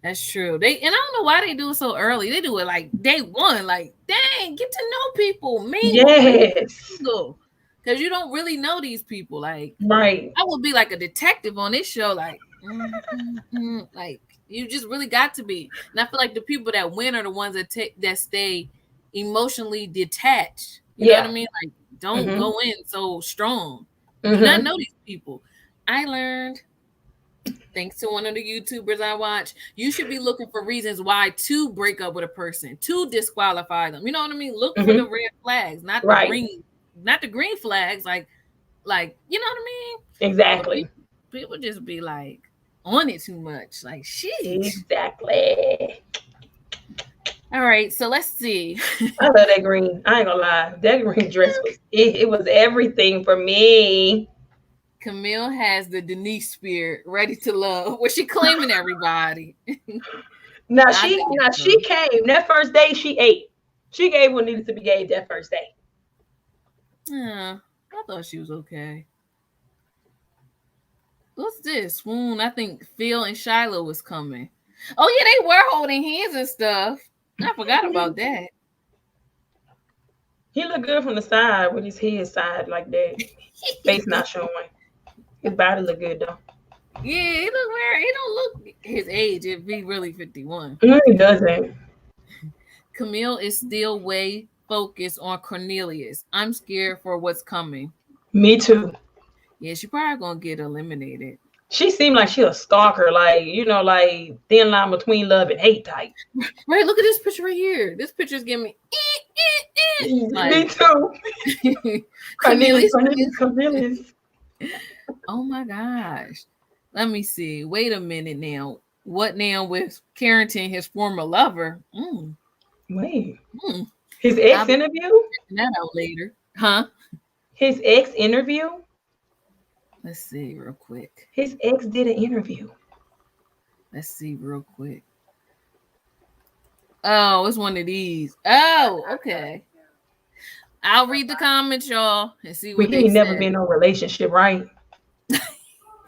That's true. And I don't know why they do it so early. They do it like day one. Like, dang, get to know people. Yes. Because you don't really know these people. Like, right. I would be like a detective on this show. Like, like you just really got to be. And I feel like the people that win are the ones that stay emotionally detached. You know what I mean? Like, don't go in so strong. Do not know these people. I learned, thanks to one of the YouTubers I watch, you should be looking for reasons why to break up with a person, to disqualify them. You know what I mean? Look for the red flags, not the green flags. Like, you know what I mean? Exactly. People just be like on it too much. Like, shit. Exactly. All right, so let's see. I love that green. I ain't gonna lie. That green dress it was everything for me. Camille has the Denise spirit, ready to love. Was she claiming everybody? Now she came that first day. She ate. She gave what needed to be gave that first day. Yeah, I thought she was okay. What's this? Swoon. I think Phil and Shiloh was coming. Oh yeah, they were holding hands and stuff. I forgot about that. He looked good from the side with his head side like that. Face not showing. His body look good though. Yeah, he don't look his age. It'd be really 51. No, he doesn't. Camille is still way focused on Cornelius. I'm scared for what's coming. Me too. Yeah, she probably gonna get eliminated. She seemed like she a stalker, like thin line between love and hate type. Right, look at this picture right here. This picture's giving me me too. Cornelius. Oh my gosh. Let me see. Wait a minute now. What now with Carrington, his former lover? Wait. His ex interview? That out later. Huh? His ex interview? Let's see real quick. His ex did an interview. Let's see real quick. Oh, it's one of these. Oh, okay. I'll read the comments, y'all, and see what they say. He ain't never been in a relationship, right?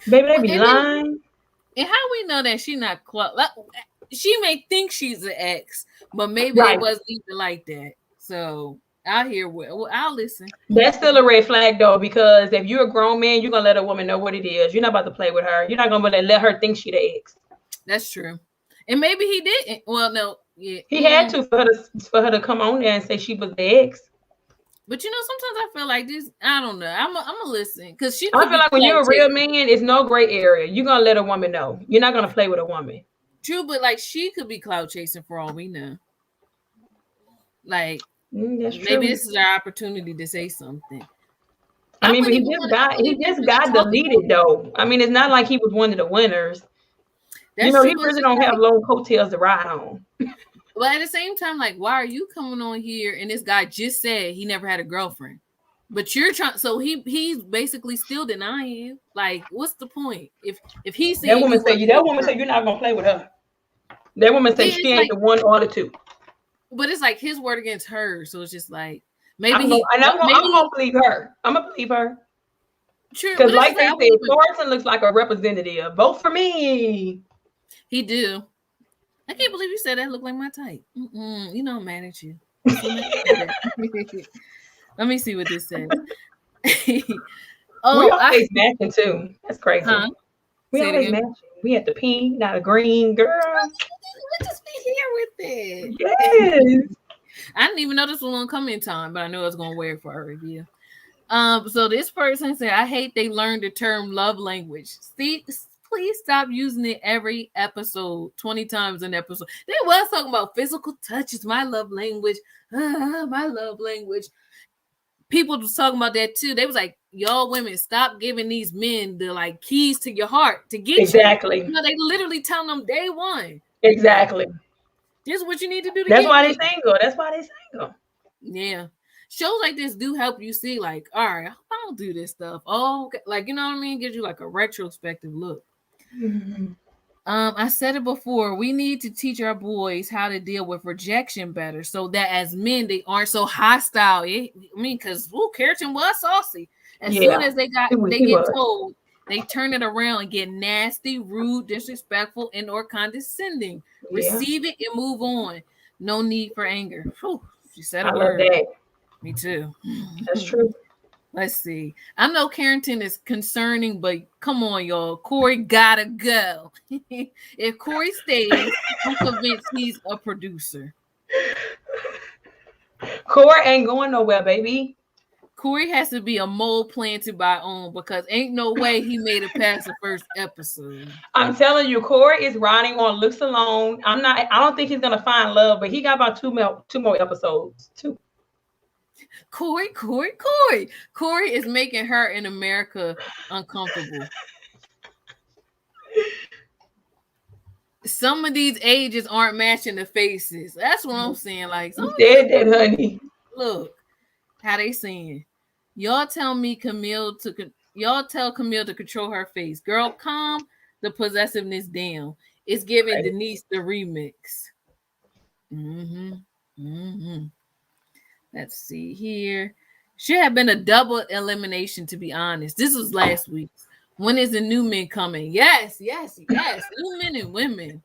Baby, they be lying. And how we know that she not she may think she's an ex, but maybe it wasn't even like that. So I'll listen. That's still a red flag though, because if you're a grown man, you're gonna let a woman know what it is. You're not about to play with her. You're not gonna let her think she the ex. That's true. And maybe he didn't. Well, no, yeah. He had to for her to come on there and say she was the ex. But sometimes I feel like this. I don't know. I'm gonna listen because I feel like when you're a real man, it's no gray area. You're gonna let a woman know. You're not gonna play with a woman. True, but like she could be clout chasing for all we know. Like maybe this is our opportunity to say something. I mean, but he just got deleted though. I mean, it's not like he was one of the winners. He really don't have long coattails to ride on. But at the same time, like, why are you coming on here? And this guy just said he never had a girlfriend, but you're trying. So he's basically still denying you. Like, what's the point? If he's saying that woman said you're not gonna play with her. That woman said she ain't the one or the two. But it's like his word against hers. So it's just like maybe I'm gonna believe her. I'm gonna believe her. True. Because like they said, Thornton looks like a representative. Vote for me. He do. I can't believe you said that looked like my type. You know I'm mad at you. Let me see what this says. We always matching too. That's crazy. Huh? We always matching. We had the pink, not a green, girl. We'll just be here with it. Yes. I didn't even know this was gonna come in time, but I knew I was gonna wear it for our review. So this person said, I hate they learned the term love language. See, please stop using it every episode, 20 times an episode. They was talking about physical touch is my love language. My love language. People was talking about that too. They was like, y'all women, stop giving these men the like keys to your heart to get exactly. You know, they literally tell them day one. Exactly. This is what you need to do. That's why they single. That's why they single. Yeah. Shows like this do help you see, like, all right, I'll do this stuff. Oh, okay. Like, you know what I mean? Gives you like a retrospective look. Mm-hmm. I said it before. We need to teach our boys how to deal with rejection better, so that as men they aren't so hostile. I mean, because Keratin was saucy. As soon as they get told, they turn it around and get nasty, rude, disrespectful, and or condescending. Yeah. Receive it and move on. No need for anger. Whew, she said a word. Love that. Me too. That's true. Let's see. I know Carrington is concerning, but come on, y'all. Corey gotta go. If Corey stays, I'm convinced he's a producer. Corey ain't going nowhere, baby. Corey has to be a mole planted by OWN because ain't no way he made it past the first episode. I'm telling you, Corey is riding on looks alone. I don't think he's gonna find love, but he got about two more episodes. 2. Corey is making her in America uncomfortable. Some of these ages aren't matching the faces. That's what I'm saying. Like, dead, honey. Look how they saying. Y'all tell Camille to control her face. Girl, calm the possessiveness down. It's giving right. Denise the remix. Let's see here. Should have been a double elimination, to be honest. This was last week. When is the new men coming? Yes. New men and women.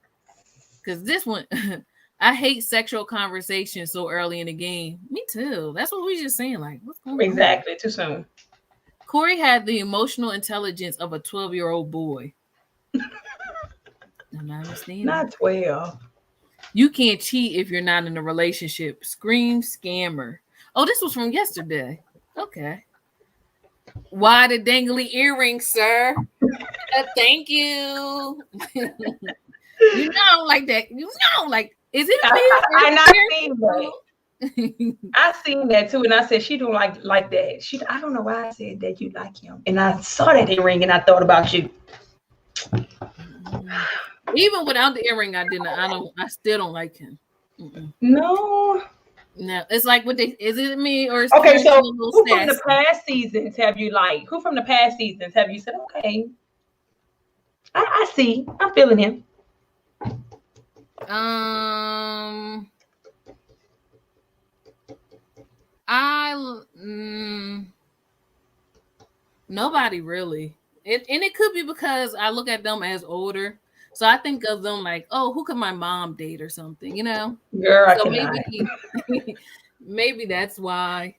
Because this one, I hate sexual conversation so early in the game. Me too. That's what we just saying. Like, what's going on? Exactly. Too soon. Corey had the emotional intelligence of a 12-year-old boy. I'm not understanding. Not 12. You can't cheat if you're not in a relationship. Scream scammer. Oh, this was from yesterday. Okay. Why the dangly earrings, sir? Thank you. You know, like that. You know, like, is it me? I not seen that. I seen that too, and I said she don't like that. I don't know why I said that you like him, and I saw that earring, and I thought about you. Even without the earring, I still don't like him. No, it's like is it me or okay? So who from the past seasons have you liked? Who from the past seasons have you said, okay, I see, I'm feeling him? Nobody really. And it could be because I look at them as older. So I think of them like, oh, who could my mom date or something, you know? Girl, so maybe that's why.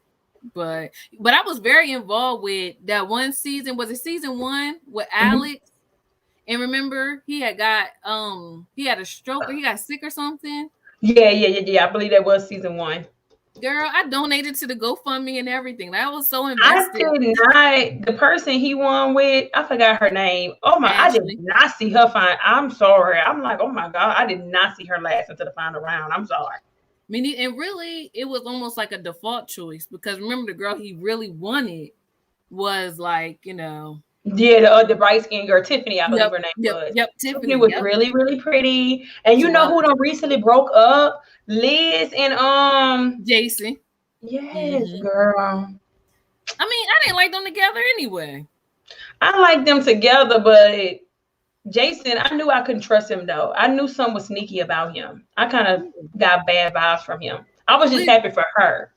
But I was very involved with that one season. Was it season 1 with Alex? And remember, he had a stroke or he got sick or something. Yeah. I believe that was season 1. Girl, I donated to the GoFundMe and everything. I was so invested. I did not. The person he won with, I forgot her name. Oh my! Ashley. I did not see her fine. I'm sorry. I'm like, oh my God, I did not see her last until the final round. I'm sorry. And really, it was almost like a default choice because remember, the girl he really wanted was like, you know. Yeah, the bright skin girl, Tiffany, I believe her name was. Yep, Tiffany. She was really, really pretty. And you know who done recently broke up? Liz and Jason. Yes, girl. I mean, I didn't like them together anyway. I like them together, but Jason, I knew I couldn't trust him though. I knew something was sneaky about him. I kind of got bad vibes from him. I was just happy for her.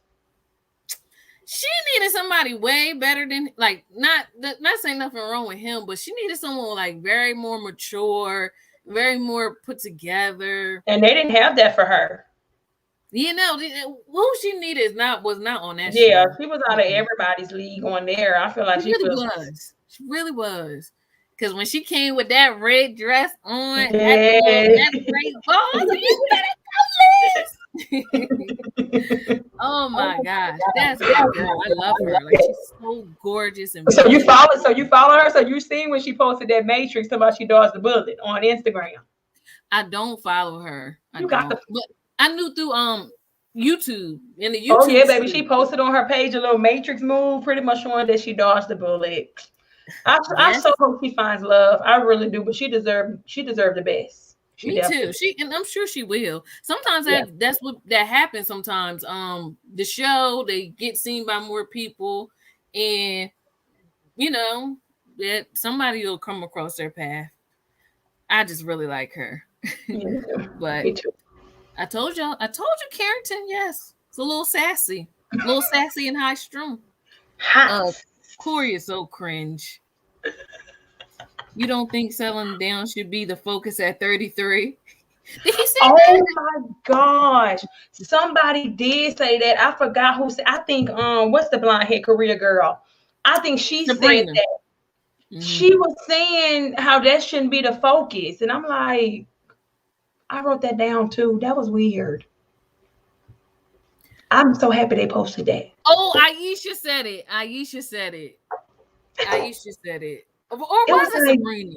She needed somebody way better than, like, not saying nothing wrong with him, but she needed someone like very more mature, very more put together. And they didn't have that for her. You know, who she needed was not on that show. Yeah, she was out of everybody's league on there. I feel like she really was. She really was. Because when she came with that red dress on, yeah. that great ball, you better go, oh my gosh, that's my girl. I love her. Like, she's so gorgeous and so you follow her. So you seen when she posted that Matrix about she dodged the bullet on Instagram. I don't follow her. But I knew through YouTube in the YouTube. Oh yeah, baby. She posted on her page a little Matrix move, pretty much showing that she dodged the bullet. I so hope she finds love. I really do, but she deserved the best. Me too. And I'm sure she will. Sometimes that's what happens. Sometimes the show, they get seen by more people, and you know that somebody will come across their path. I just really like her. But I told you, Carrington. Yes, it's a little sassy, and high strung. Corey is so cringe. You don't think settling down should be the focus at 33? Did he say that? My gosh. Somebody did say that. I forgot who said. I think what's the blonde hair Korea girl? I think she Sabrina. Said that. Mm-hmm. She was saying how that shouldn't be the focus. And I'm like, I wrote that down too. That was weird. I'm so happy they posted that. Oh, Aisha said it. Or was it Sabrina?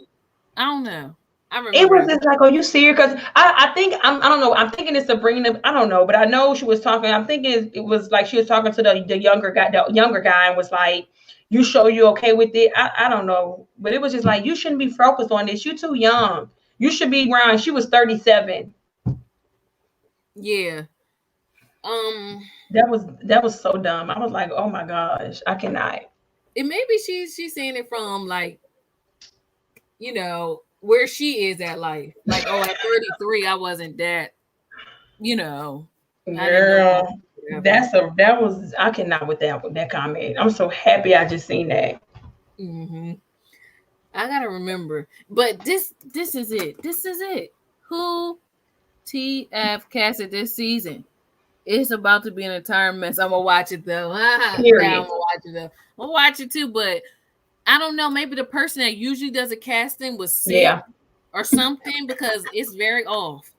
I don't know. I remember. It was just like, are you serious? Because I think I don't know. I'm thinking it's Sabrina. I don't know, but I know she was talking. I'm thinking it was like she was talking to the younger guy, and was like, "You sure you okay with it?" I don't know, but it was just like, you shouldn't be focused on this. You're too young. You should be around. She was 37. Yeah. That was so dumb. I was like, oh my gosh, I cannot. And maybe she's saying it from, like, you know, where she is at life. Like, oh, at 33, I wasn't that, you know. Girl, I cannot with that comment. I'm so happy I just seen that. Mm-hmm. I gotta remember. But this is it. Who TF casted this season? It's about to be an entire mess. I'm gonna watch it though. I'm gonna watch it too, but I don't know. Maybe the person that usually does a casting was sick or something, because it's very off.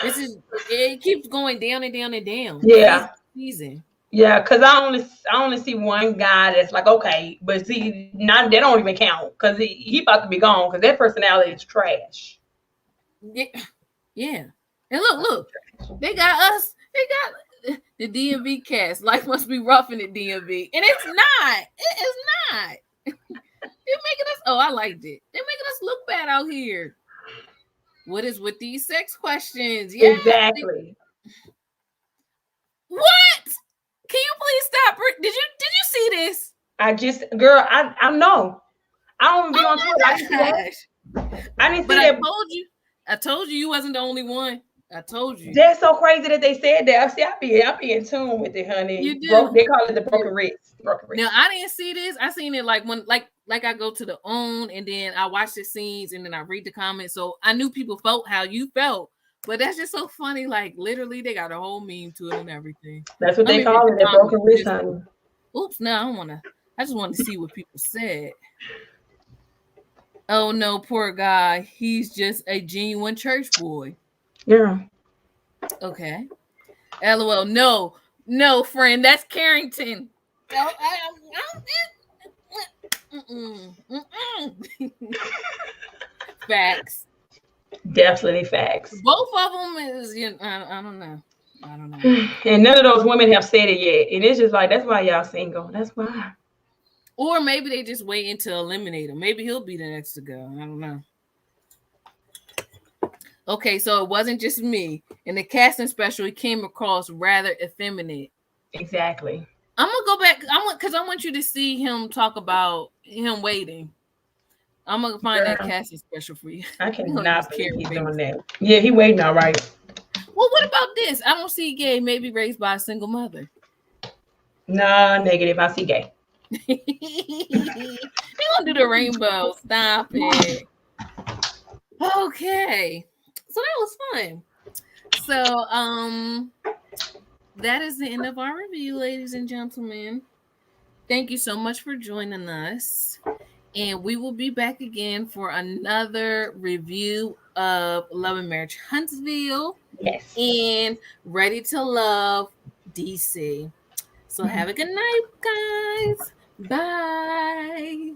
It keeps going down and down and down. Yeah. Season. Yeah, because I only see one guy that's like, okay, but see, they don't even count, because he about to be gone, because that personality is trash. Yeah. And look, they got us. They got the DMV cast. Life must be rough in the DMV. And it's not. It is not. They're making us, I liked it. They're making us look bad out here. What is with these sex questions? Yeah, exactly. What? Can you please stop? Did you see this? I know. I don't be on Twitter. I didn't see that. I told you wasn't the only one. I told you. That's so crazy that they said that. See, I be in tune with it, honey. You do. They call it the broken wrist. Now, I didn't see this. I seen it like when I go to the OWN, and then I watch the scenes, and then I read the comments. So I knew people felt how you felt. But that's just so funny. Like, literally, they got a whole meme to it and everything. That's what they call it, the broken wrist, honey. Oops, no, I just want to see what people said. Oh no, poor guy. He's just a genuine church boy. Yeah. Okay. LOL. No, friend. That's Carrington. Facts. Definitely facts. Both of them is, I don't know. And none of those women have said it yet. And it's just like, that's why y'all single. That's why. Or maybe they just waiting to eliminate him. Maybe he'll be the next to go. I don't know. Okay, so it wasn't just me. In the casting special, he came across rather effeminate. Exactly. I'm gonna go back. I want you to see him talk about him waiting. I'm gonna find that casting special for you. I cannot believe he's doing that. Yeah, he waiting all right. Well, what about this? I don't see gay, maybe raised by a single mother. Nah, negative. I see gay. You gonna do the rainbow? Stop it. Okay, so that was fun. So that is the end of our review, ladies and gentlemen. Thank you so much for joining us. And we will be back again for another review of Love and Marriage Huntsville. Yes. And Ready to Love DC. So have a good night, guys. Bye.